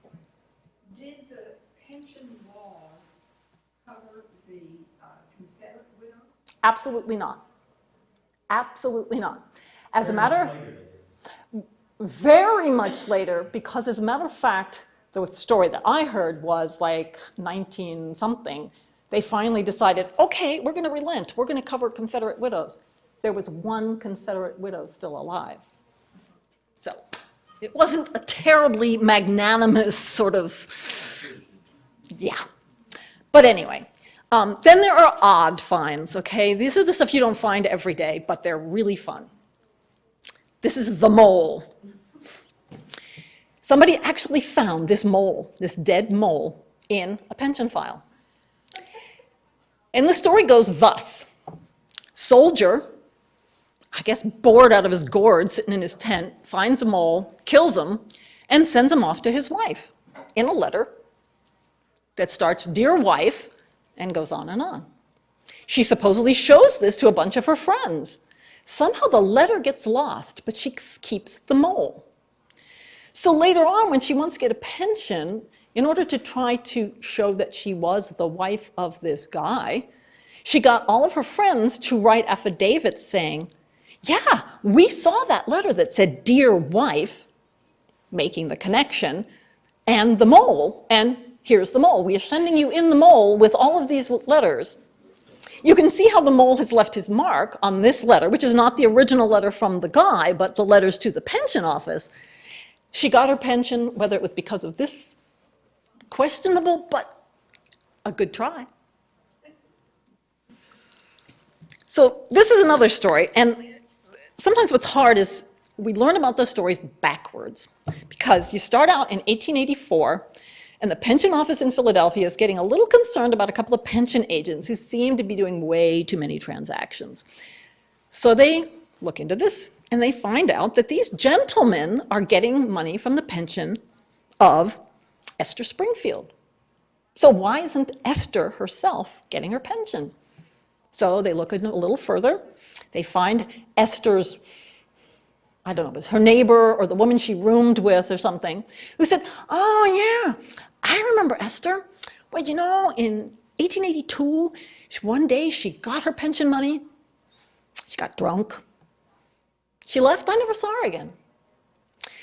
Did the pension laws cover the Confederate widows? Absolutely not. Absolutely not. As a matter, very much later, because as a matter of fact, the story that I heard was like 19-something, they finally decided, okay, we're going to relent. We're going to cover Confederate widows. There was one Confederate widow still alive. So it wasn't a terribly magnanimous sort of, yeah. But anyway, then there are odd finds, okay? These are the stuff you don't find every day, but they're really fun. This is the mole. Somebody actually found this mole, this dead mole, in a pension file. And the story goes thus. Soldier, I guess bored out of his gourd, sitting in his tent, finds a mole, kills him, and sends him off to his wife in a letter that starts, Dear wife, and goes on and on. She supposedly shows this to a bunch of her friends. Somehow the letter gets lost, but she keeps the mole. So later on, when she wants to get a pension, in order to try to show that she was the wife of this guy, she got all of her friends to write affidavits saying, yeah, we saw that letter that said, Dear wife, making the connection, and the mole, and here's the mole. We are sending you in the mole with all of these letters. You can see how the mole has left his mark on this letter, which is not the original letter from the guy, but the letters to the pension office. She got her pension, whether it was because of this questionable, but a good try. So this is another story, and sometimes what's hard is we learn about those stories backwards, because you start out in 1884, and the pension office in Philadelphia is getting a little concerned about a couple of pension agents who seem to be doing way too many transactions. So they look into this and they find out that these gentlemen are getting money from the pension of Esther Springfield. So why isn't Esther herself getting her pension? So they look a little further. They find Esther's, I don't know, it was her neighbor or the woman she roomed with or something, who said, oh yeah, I remember Esther. Well, you know, in 1882, one day she got her pension money. She got drunk. She left, I never saw her again.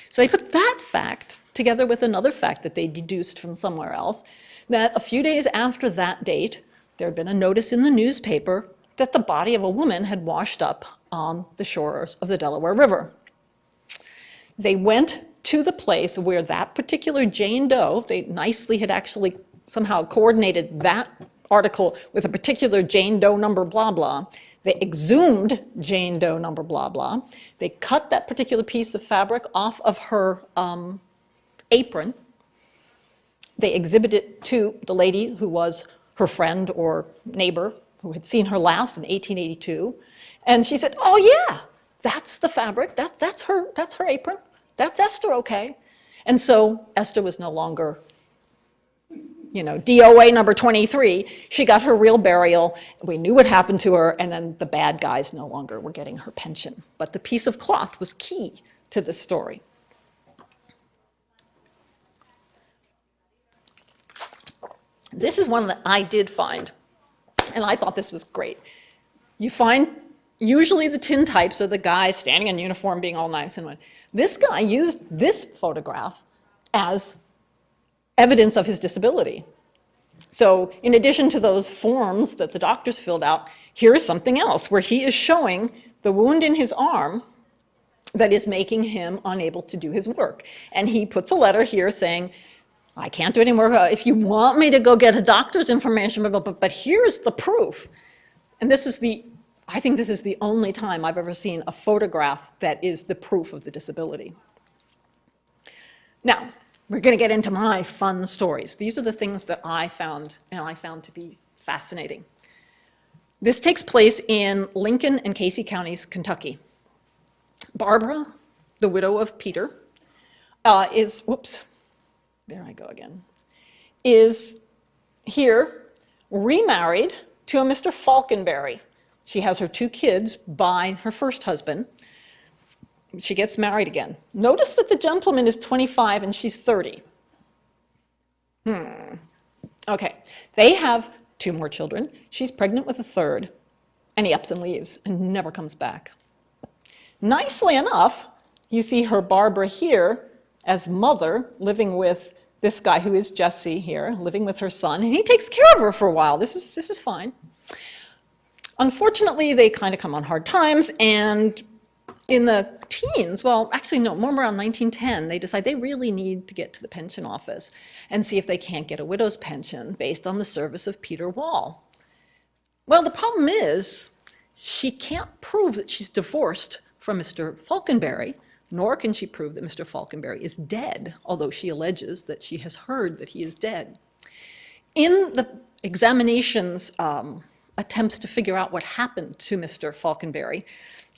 So they put that fact together with another fact that they deduced from somewhere else, that a few days after that date, there had been a notice in the newspaper that the body of a woman had washed up on the shores of the Delaware River. They went to the place where that particular Jane Doe, they nicely had actually somehow coordinated that article with a particular Jane Doe number blah blah. They exhumed Jane Doe number blah blah. They cut that particular piece of fabric off of her apron. They exhibited it to the lady who was her friend or neighbor who had seen her last in 1882. And she said, oh yeah, that's the fabric, that's her apron, that's Esther, okay. And so Esther was no longer, you know, DOA number 23. She got her real burial. We knew what happened to her, and then the bad guys no longer were getting her pension. But the piece of cloth was key to this story. This is one that I did find, and I thought this was great. You find usually the Tintypes are the guys standing in uniform being all nice and what. This guy used this photograph as evidence of his disability. So in addition to those forms that the doctors filled out, here is something else where he is showing the wound in his arm that is making him unable to do his work. And he puts a letter here saying, I can't do any more. If you want me to go get a doctor's information, but here's the proof. And this is I think this is the only time I've ever seen a photograph that is the proof of the disability. Now, we're going to get into my fun stories. These are the things that I found to be fascinating. This takes place in Lincoln and Casey counties, Kentucky. Barbara, the widow of Peter, is here remarried to a Mr. Falconberry. She has her 2 kids by her first husband. She gets married again. Notice that the gentleman is 25 and she's 30. Okay, they have 2 more children. She's pregnant with a 3rd, and he ups and leaves and never comes back. Nicely enough, you see her Barbara here as mother living with this guy who is Jesse here, living with her son, and he takes care of her for a while. This is fine. Unfortunately, they kind of come on hard times, and in the teens, well, actually no, more around 1910, they decide they really need to get to the pension office and see if they can't get a widow's pension based on the service of Peter Wall. Well, the problem is she can't prove that she's divorced from Mr. Falconberry, nor can she prove that Mr. Falconberry is dead, although she alleges that she has heard that he is dead. In the examinations, attempts to figure out what happened to Mr. Falconberry,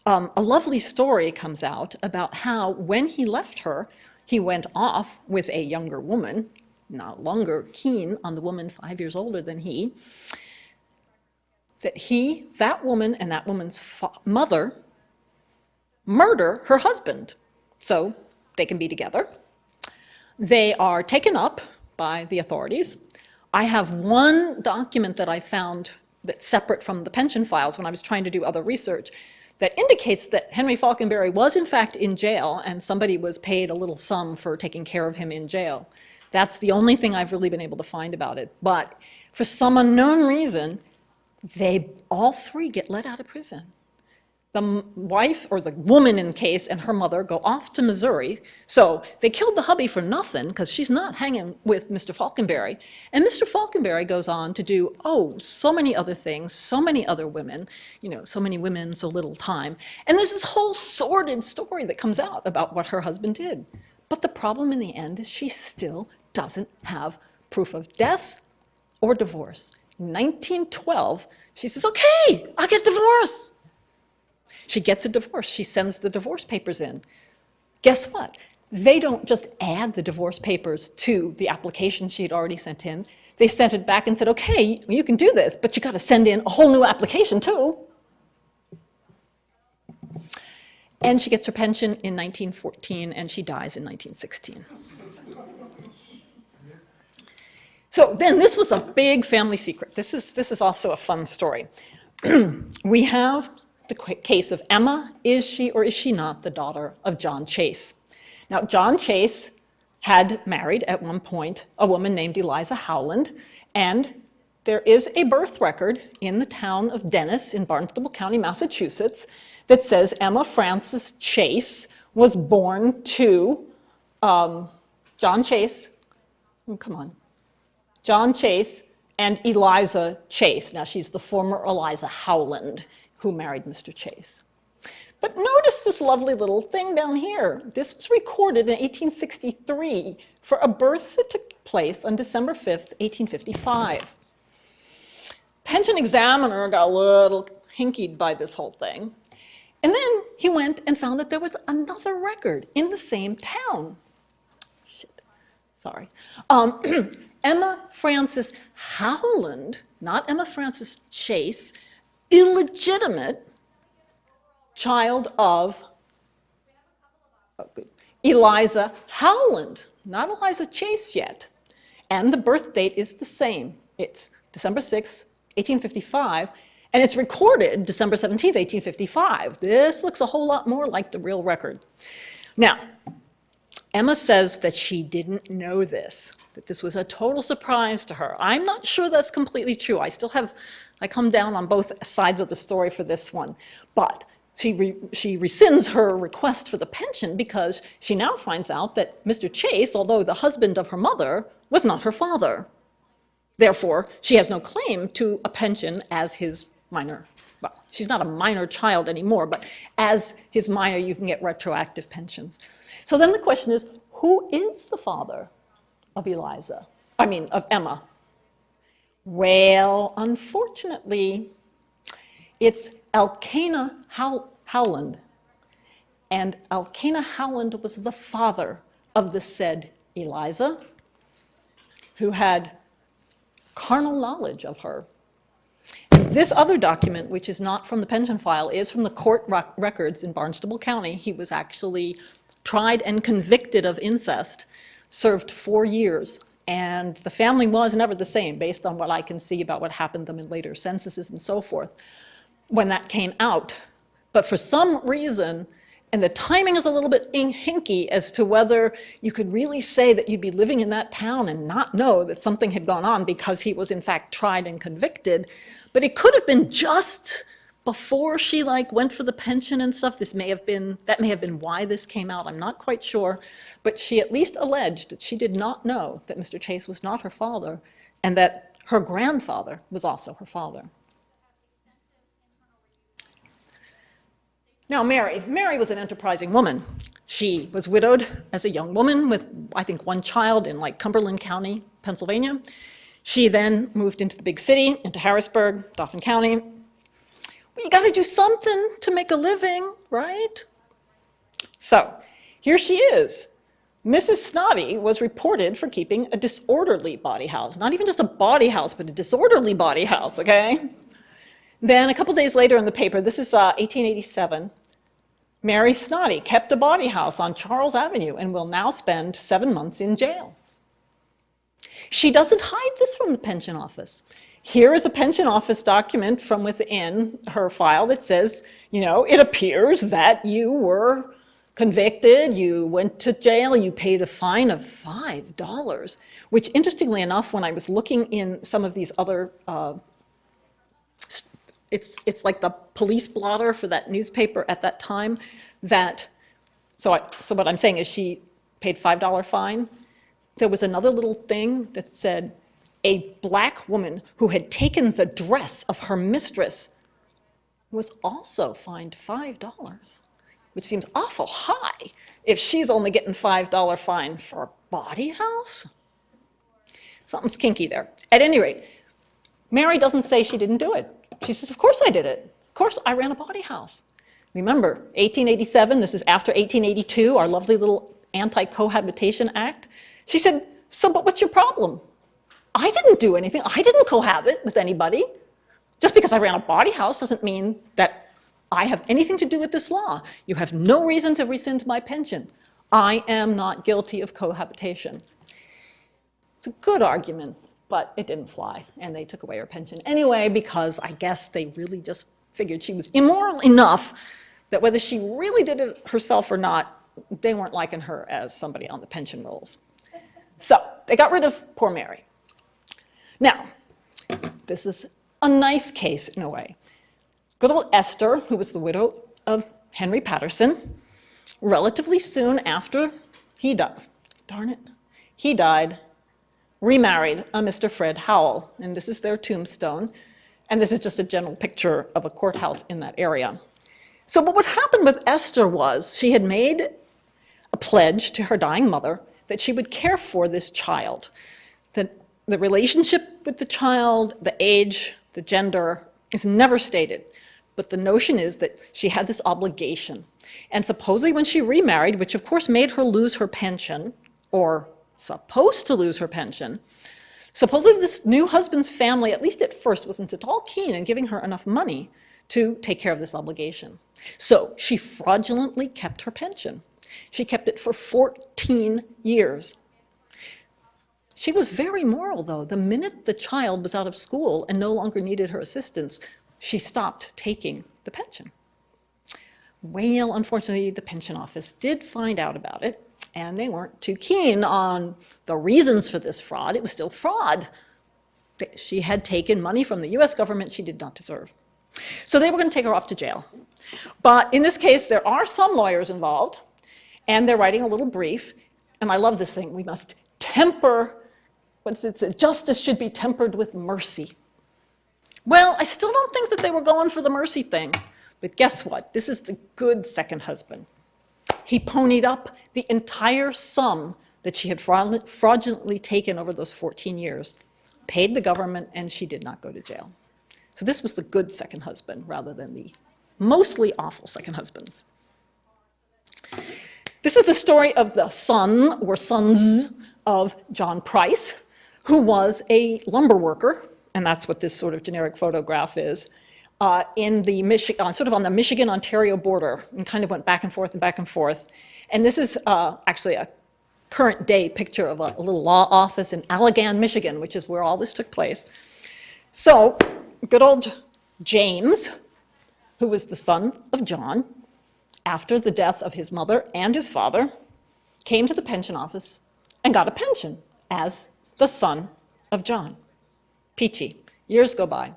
a lovely story comes out about how when he left her, he went off with a younger woman, no longer keen on the woman 5 years older than he, that woman and that woman's mother murder her husband so they can be together. They are taken up by the authorities. I have one document that I found that's separate from the pension files when I was trying to do other research that indicates that Henry Falconberry was in fact in jail and somebody was paid a little sum for taking care of him in jail. That's the only thing I've really been able to find about it. But for some unknown reason, they all 3 get let out of prison. The wife, or the woman in the case, and her mother go off to Missouri. So they killed the hubby for nothing because she's not hanging with Mr. Falconberry. And Mr. Falconberry goes on to do, so many other things, so many other women, so many women, so little time. And there's this whole sordid story that comes out about what her husband did. But the problem in the end is she still doesn't have proof of death or divorce. In 1912, she says, okay, I'll get divorced. She gets a divorce. She sends the divorce papers in. Guess what? They don't just add the divorce papers to the application she had already sent in. They sent it back and said, okay, you can do this, but you got to send in a whole new application too. And she gets her pension in 1914, and she dies in 1916. So then this was a big family secret. This is also a fun story. We have the case of Emma. Is she or is she not the daughter of John Chase? Now, John Chase had married at one point a woman named Eliza Howland, and there is a birth record in the town of Dennis in Barnstable County, Massachusetts, that says Emma Frances Chase was born to John Chase. Oh, come on. John Chase and Eliza Chase. Now, she's the former Eliza Howland who married Mr. Chase. But notice this lovely little thing down here. This was recorded in 1863 for a birth that took place on December 5th, 1855. Pension examiner got a little hinkied by this whole thing. And then he went and found that there was another record in the same town. Shit, sorry. Emma Frances Howland, not Emma Frances Chase, illegitimate child of Eliza Howland, not Eliza Chase yet. And the birth date is the same. It's December 6, 1855, and it's recorded December 17, 1855. This looks a whole lot more like the real record. Now, Emma says that she didn't know this, that this was a total surprise to her. I'm not sure that's completely true. I come down on both sides of the story for this one. But she rescinds her request for the pension because she now finds out that Mr. Chase, although the husband of her mother, was not her father. Therefore, she has no claim to a pension as his minor. Well, she's not a minor child anymore, but as his minor, you can get retroactive pensions. So then the question is, who is the father of of Emma? Well, unfortunately, it's Elkanah Howland. And Elkanah Howland was the father of the said Eliza, who had carnal knowledge of her. This other document, which is not from the pension file, is from the court records in Barnstable County. He was actually tried and convicted of incest, served 4 years, and the family was never the same, based on what I can see about what happened to them in later censuses and so forth, when that came out. But for some reason, and the timing is a little bit hinky as to whether you could really say that you'd be living in that town and not know that something had gone on because he was in fact tried and convicted. But it could have been just before she went for the pension and stuff. That may have been why this came out. I'm not quite sure. But she at least alleged that she did not know that Mr. Chase was not her father and that her grandfather was also her father. Now, Mary was an enterprising woman. She was widowed as a young woman with, I think, one child in Cumberland County, Pennsylvania. She then moved into the big city, into Harrisburg, Dauphin County. Well, you got to do something to make a living, right? So here she is. Mrs. Snoddy was reported for keeping a disorderly bawdy house. Not even just a bawdy house, but a disorderly bawdy house, okay? Then a couple days later in the paper, this is 1887, Mary Snoddy kept a bawdy house on Charles Avenue and will now spend 7 months in jail. She doesn't hide this from the pension office. Here is a pension office document from within her file that says, it appears that you were convicted, you went to jail, you paid a fine of $5, which interestingly enough, when I was looking in some of these other it's like the police blotter for that newspaper at that time. So what I'm saying is she paid $5 fine. There was another little thing that said a black woman who had taken the dress of her mistress was also fined $5, which seems awful high if she's only getting $5 fine for a bawdy house. Something's kinky there. At any rate, Mary doesn't say she didn't do it. She says, of course I did it. Of course I ran a bawdy house. Remember, 1887, this is after 1882, our lovely little Anti-Cohabitation Act. She said, so, but what's your problem? I didn't do anything. I didn't cohabit with anybody. Just because I ran a bawdy house doesn't mean that I have anything to do with this law. You have no reason to rescind my pension. I am not guilty of cohabitation. It's a good argument, but it didn't fly, and they took away her pension anyway because I guess they really just figured she was immoral enough that whether she really did it herself or not, they weren't liking her as somebody on the pension rolls. So they got rid of poor Mary. Now, this is a nice case in a way. Good old Esther, who was the widow of Henry Patterson, relatively soon after he died, darn it, he died, remarried a Mr. Fred Howell, and this is their tombstone, and this is just a general picture of a courthouse in that area. So what happened with Esther was she had made a pledge to her dying mother that she would care for this child, that the relationship with the child, the age, the gender is never stated. But the notion is that she had this obligation. And supposedly when she remarried, which of course made her lose her pension, or supposed to lose her pension, supposedly this new husband's family, at least at first, wasn't at all keen in giving her enough money to take care of this obligation. So she fraudulently kept her pension. She kept it for 14 years. She was very moral, though. The minute the child was out of school and no longer needed her assistance, she stopped taking the pension. Well, unfortunately, the pension office did find out about it, and they weren't too keen on the reasons for this fraud. It was still fraud. She had taken money from the US government she did not deserve. So they were going to take her off to jail. But in this case, there are some lawyers involved, and they're writing a little brief, and I love this thing. We must temper, what's it say? Justice should be tempered with mercy. Well, I still don't think that they were going for the mercy thing. But guess what? This is the good second husband. He ponied up the entire sum that she had fraudulently taken over those 14 years, paid the government, and she did not go to jail. So this was the good second husband rather than the mostly awful second husbands. This is the story of the son or sons of John Price, who was a lumber worker, and that's what this sort of generic photograph is, in the sort of on the Michigan-Ontario border, and kind of went back and forth and back and forth. And this is actually a current day picture of a little law office in Allegan, Michigan, which is where all this took place. So good old James, who was the son of John, after the death of his mother and his father, came to the pension office and got a pension as the son of John. Peachy. Years go by.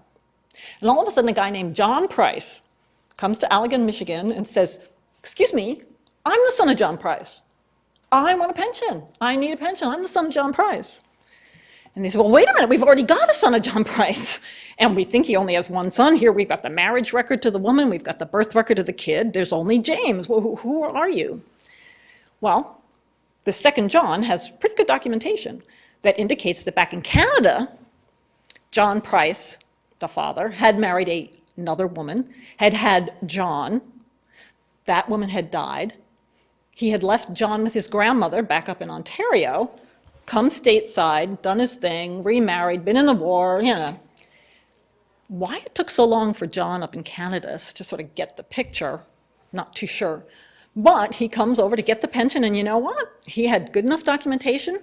And all of a sudden, a guy named John Price comes to Allegan, Michigan, and says, excuse me, I'm the son of John Price. I want a pension. I need a pension. I'm the son of John Price. And they said, well, wait a minute, we've already got a son of John Price. And we think he only has one son. Here we've got the marriage record to the woman. We've got the birth record of the kid. There's only James. Well, who are you? Well, the second John has pretty good documentation that indicates that back in Canada, John Price, the father, had married another woman, had had John. That woman had died. He had left John with his grandmother back up in Ontario, come stateside, done his thing, remarried, been in the war, you know. Why it took so long for John up in Canada to sort of get the picture, not too sure. But he comes over to get the pension, and you know what? He had good enough documentation.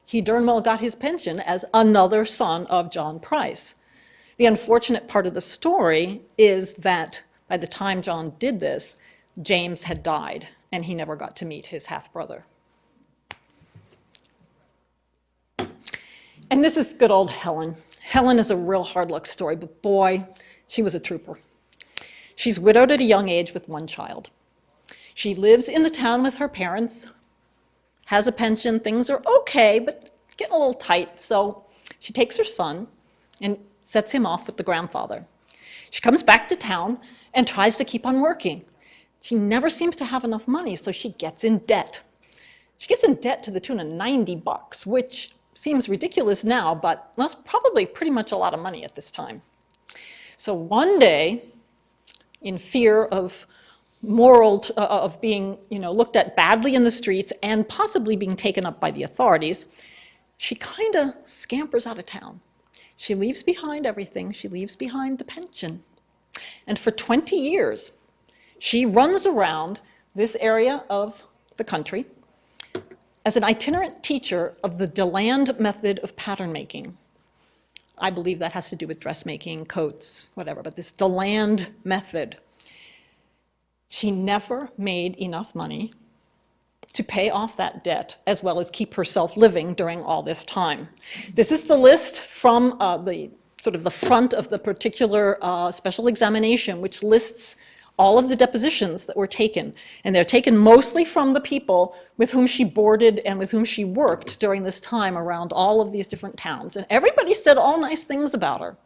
He darn well got his pension as another son of John Price. The unfortunate part of the story is that by the time John did this, James had died, and he never got to meet his half-brother. And this is good old Helen. Helen is a real hard luck story, but boy, she was a trooper. She's widowed at a young age with one child. She lives in the town with her parents, has a pension, things are okay, but getting a little tight, so she takes her son and sets him off with the grandfather. She comes back to town and tries to keep on working. She never seems to have enough money, so she gets in debt. She gets in debt to the tune of $90, which seems ridiculous now, but that's probably pretty much a lot of money at this time. So one day, in fear of of being, looked at badly in the streets and possibly being taken up by the authorities, she kind of scampers out of town. She leaves behind everything. She leaves behind the pension. And for 20 years, she runs around this area of the country as an itinerant teacher of the Deland method of pattern making. I believe that has to do with dressmaking, coats, whatever, but this Deland method. She never made enough money to pay off that debt, as well as keep herself living during all this time. This is the list from the front of the particular special examination, which lists all of the depositions that were taken. And they're taken mostly from the people with whom she boarded and with whom she worked during this time around all of these different towns. And everybody said all nice things about her.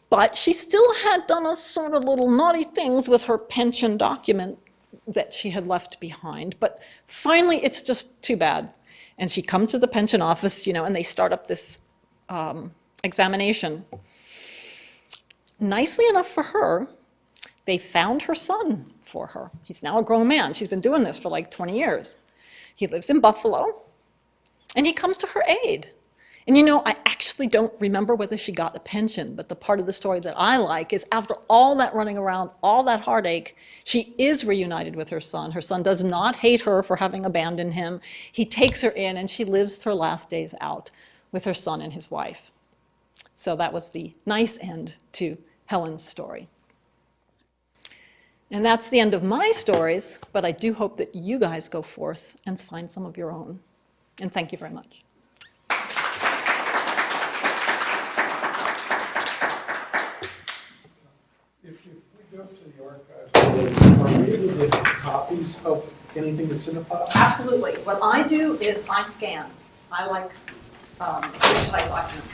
But she still had done a sort of little naughty things with her pension document that she had left behind. But finally, it's just too bad. And she comes to the pension office, and they start up this examination. Nicely enough for her, they found her son for her. He's now a grown man. She's been doing this for like 20 years. He lives in Buffalo, and he comes to her aid. And I actually don't remember whether she got a pension, but the part of the story that I like is after all that running around, all that heartache, she is reunited with her son. Her son does not hate her for having abandoned him. He takes her in, and she lives her last days out with her son and his wife. So that was the nice end to Helen's story. And that's the end of my stories, but I do hope that you guys go forth and find some of your own. And thank you very much. If we go to the archives, are we able to get copies of anything that's in the file? Absolutely. What I do is I scan. I like digitized documents.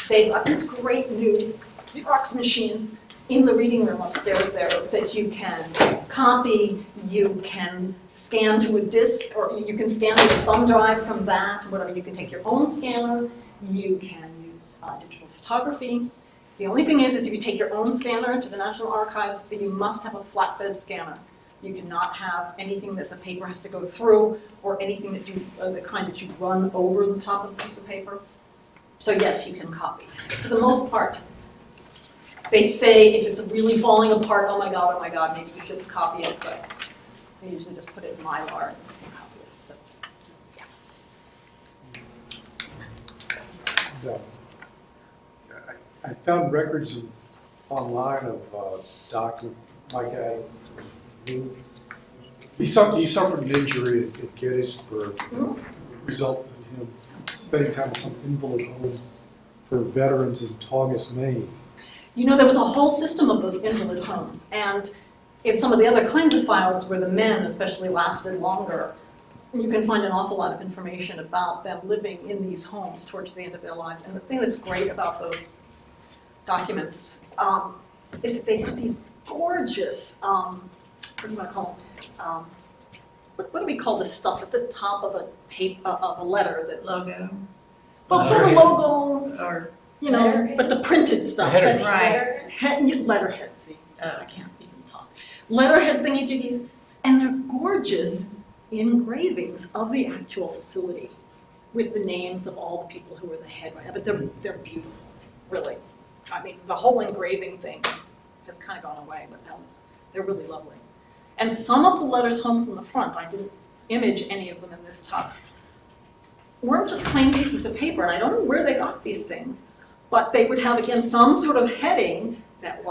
They've got this great new Xerox machine in the reading room upstairs there that you can copy, you can scan to a disk, or you can scan to a thumb drive from that, whatever. You can take your own scanner, you can use digital photography. The only thing is if you take your own scanner to the National Archives, you must have a flatbed scanner. You cannot have anything that the paper has to go through, or anything that the kind that you run over the top of a piece of paper. So yes, you can copy. For the most part, they say if it's really falling apart, oh my God, maybe you shouldn't copy it, but they usually just put it in Mylar and copy it. So, yeah. I found records online of Dr. Mike Adams. He suffered an injury at Gettysburg, resulted in him spending time at some invalid home for veterans in Tongass, Maine. There was a whole system of those invalid homes, and in some of the other kinds of files where the men especially lasted longer, you can find an awful lot of information about them living in these homes towards the end of their lives. And the thing that's great about those documents is that they have these gorgeous, what do you want to call them? What do we call this stuff at the top of a letter? That's Logo. Well, sort of logo, Or but the printed stuff. Header. Right. Letterhead, see, I can't even talk. Letterhead thingy-jiggies, and they're gorgeous engravings of the actual facility with the names of all the people who were the head, right? But they're beautiful, really. I mean, the whole engraving thing has kind of gone away, but they're really lovely. And some of the letters home from the front, I didn't image any of them in this talk, weren't just plain pieces of paper, and I don't know where they got these things, but they would have, again, some sort of heading that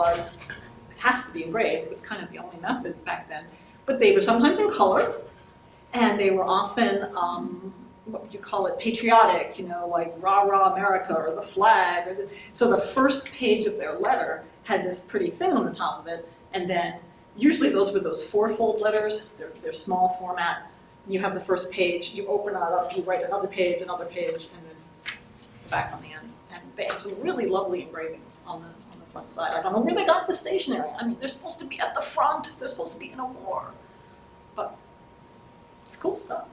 has to be engraved. It was kind of the only method back then. But they were sometimes in color, and they were often, what would you call it, patriotic, like rah, rah, America, or the flag. So the first page of their letter had this pretty thing on the top of it, and then usually those were those four-fold letters. They're small format. You have the first page, you open it up, you write another page, and then back on the end. And they have some really lovely engravings on the front side. I don't know where they got the stationery. I mean, they're supposed to be at the front. They're supposed to be in a war. But it's cool stuff.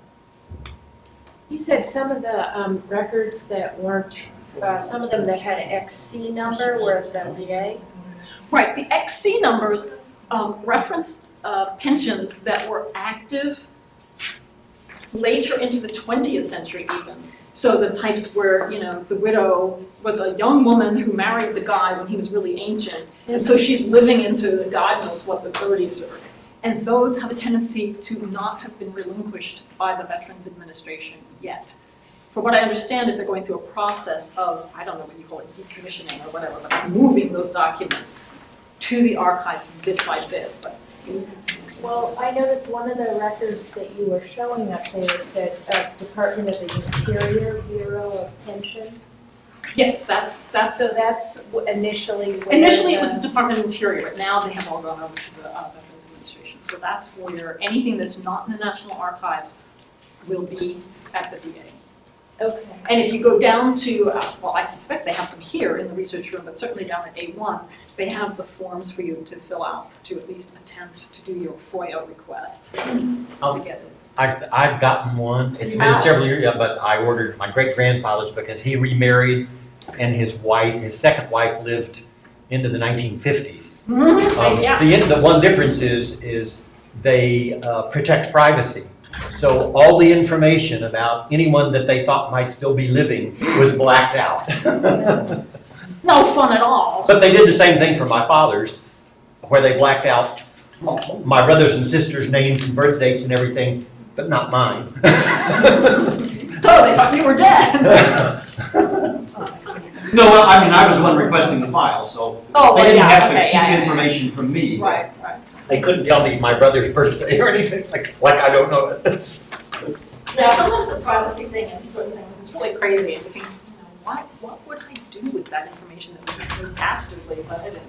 You said some of the records that weren't, some of them that had an XC number were the VA? Right, the XC numbers reference pensions that were active later into the 20th century even. So the types where, you know, the widow was a young woman who married the guy when he was really ancient. And so she's living into God knows what the 30s are. And those have a tendency to not have been relinquished by the Veterans Administration yet. For what I understand is they're going through a process of, I don't know what you call it, decommissioning or whatever, but moving those documents to the archives bit by bit. But Well, I noticed one of the records that you were showing up there said Department of the Interior Bureau of Pensions. yes, that's So that's initially where initially it was the Department of Interior, but now they have all gone over to the Veterans Administration. So that's where anything that's not in the National Archives will be at the VA. Okay. And if you go down to, well, I suspect they have them here in the research room, but certainly down at A1, they have the forms for you to fill out to at least attempt to do your FOIA request to get it. I've gotten one. It's You been have? several years, yeah, but I ordered my great-grandfather's because he remarried and his wife, his second wife, lived into the 1950s. Yeah. The one difference is they protect privacy. So all the information about anyone that they thought might still be living was blacked out. No fun at all. But they did the same thing for my father's, where they blacked out my brothers and sisters' names and birth dates and everything, but not mine. So they thought you were dead. No, well, I mean, I was the one requesting the file, so Oh, they well, didn't yeah, have to okay, keep yeah, yeah. information from me. Right, right. They couldn't tell me my brother's birthday or anything, like I don't know it. Yeah, sometimes the privacy thing and certain things is really crazy. And you think, you know, what would I do with that information that was so dastardly? But anyway.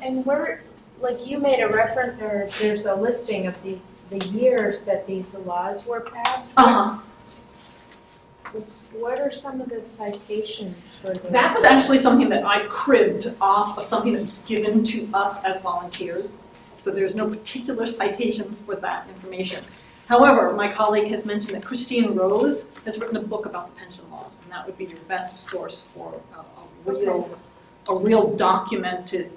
And where, like you made a reference, or there's a listing of the years that these laws were passed. What are some of the citations for this? That was actually something that I cribbed off of something that's given to us as volunteers. So there's no particular citation for that information. However, my colleague has mentioned that Christine Rose has written a book about the pension laws, and that would be your best source for a real documented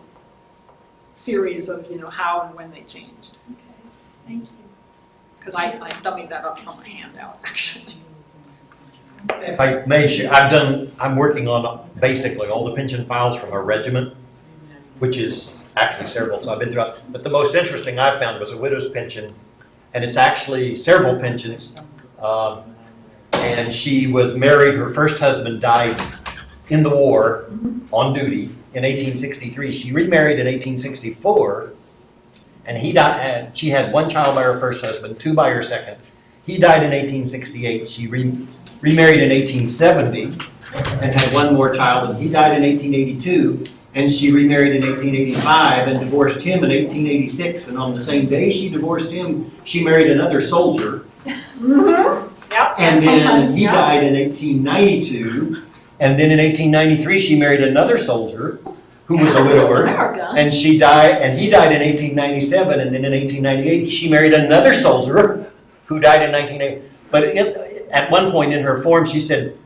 series of, you know, how and when they changed. Okay, thank you. Because I dummied that up from my handout, actually. If I may share, I'm working on basically all the pension files from a regiment, which is actually several, so I've been through it. But the most interesting I found was a widow's pension, and it's actually several pensions. And she was married, her first husband died in the war on duty in 1863. She remarried in 1864, and he died. She had one child by her first husband, two by her second. He died in 1868. She remarried in 1870 and had one more child, and he died in 1882. And she remarried in 1885 and divorced him in 1886. And on the same day she divorced him, she married another soldier. Yep. And then he died in 1892. And then in 1893 she married another soldier who was a widower. America. And she died, and he died in 1897. And then in 1898 she married another soldier who died in 1980. But at one point in her form she said,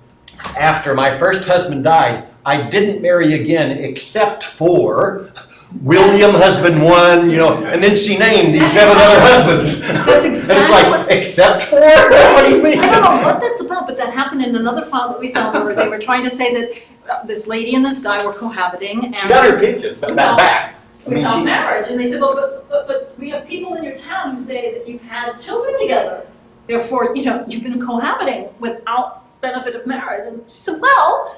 after my first husband died, I didn't marry again except for William husband one, you know, and then she named these 7 other husbands. That's exactly It's like, what- except for? What do you mean? I don't know what that's about, but that happened in another file that we saw where they were trying to say that this lady and this guy were cohabiting. And She got her pension back. I mean, without she, marriage, and they said, well, but we have people in your town who say that you've had children together. Therefore, you know, you've been cohabiting without benefit of marriage. And she said, well,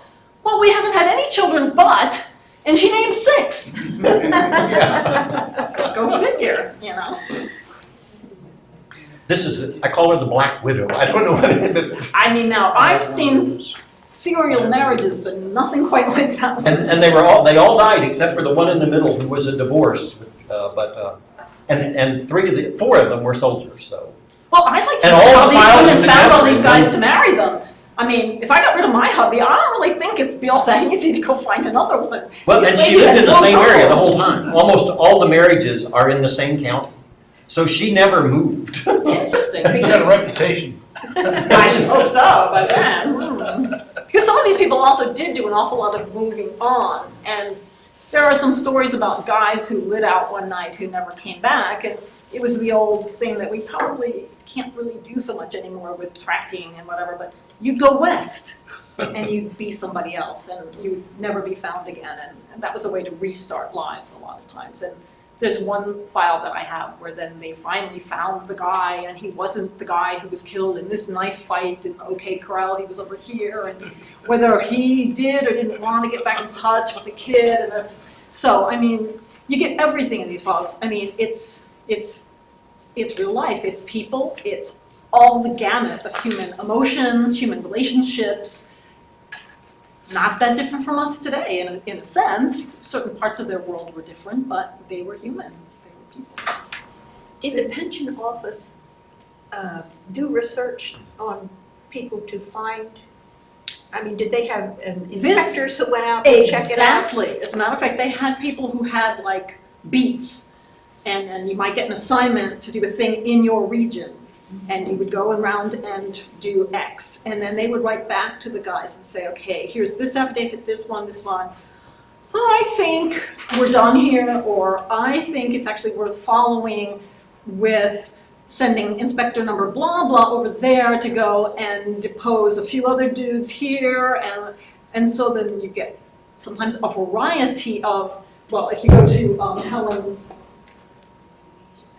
we haven't had any children, but, and she named 6. yeah. Go figure, you know. This is, I call her the Black Widow. I don't know what it is. I mean, now, I've seen serial marriages, but nothing quite like that one. And they all died except for the one in the middle who was a divorce. And 4 of them were soldiers. So. Well, I'd like to And know all how the these files women in the found all cabinet, these guys right? to marry them. I mean, if I got rid of my hubby, I don't really think it'd be all that easy to go find another one. Well, These and she ladies lived had in the no same trouble. area the whole time. Almost all the marriages are in the same county. So she never moved. Interesting, He's got a because reputation. I should hope so by then. Because some of these people also did do an awful lot of moving on, and there are some stories about guys who lit out one night who never came back, and it was the old thing that we probably can't really do so much anymore with tracking and whatever, but you'd go west and you'd be somebody else and you'd never be found again, and that was a way to restart lives a lot of times. And there's one file that I have where then they finally found the guy, and he wasn't the guy who was killed in this knife fight in OK Corral, he was over here, and whether he did or didn't want to get back in touch with the kid. And so, I mean, you get everything in these files. I mean, it's real life, it's people, it's all the gamut of human emotions, human relationships. Not that different from us today, in a sense. Certain parts of their world were different, but they were humans, they were people. Did the pension office do research on people to find, I mean, did they have inspectors who went out to check it out? Exactly. As a matter of fact, they had people who had like beats, and you might get an assignment to do a thing in your region. And you would go around and do X. And then they would write back to the guys and say, okay, here's this affidavit, this one. I think we're done here, or I think it's actually worth following with sending inspector number blah, blah over there to go and depose a few other dudes here. And so then you get sometimes a variety of, well, if you go to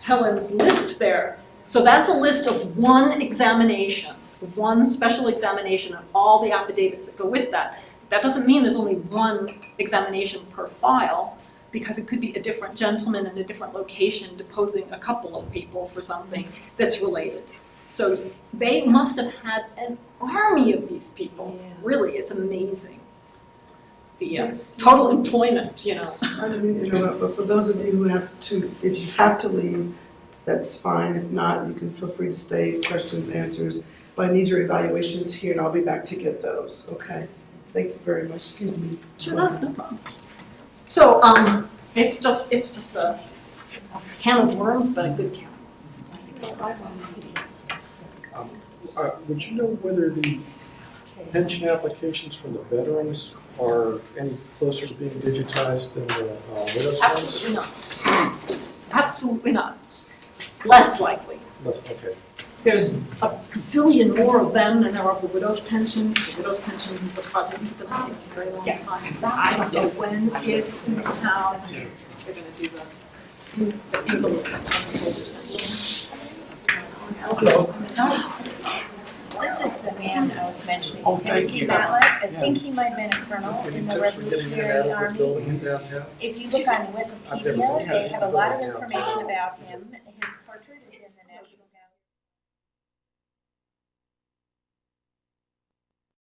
Helen's list there, so that's a list of one examination, one special examination, and all the affidavits that go with that. That doesn't mean there's only one examination per file, because it could be a different gentleman in a different location deposing a couple of people for something that's related. So they must have had an army of these people. Yeah. Really, it's amazing. The total employment, you know. I didn't mean to interrupt, but for those of you who have to, if you have to leave, that's fine. If not, you can feel free to stay, questions, answers. But I need your evaluations here, and I'll be back to get those, okay? Thank you very much. Excuse me. Sure, no problem. So, it's just a can of worms, but a good can. Would you know whether the pension applications for the veterans are any closer to being digitized than the widows' ones? Absolutely not. Absolutely not. Less likely. Okay. There's a zillion more of them than there are of the widow's pensions. The widow's pensions is a project that's going to take a very long time. I don't know when, if, and how they're going to do the envelope. This is the man I was mentioning, Oh, thank Timothy you. Mallett. I think he might have been a colonel in the Revolutionary Army. If you look on Wikipedia, they have a lot of information about him. His portrait is in the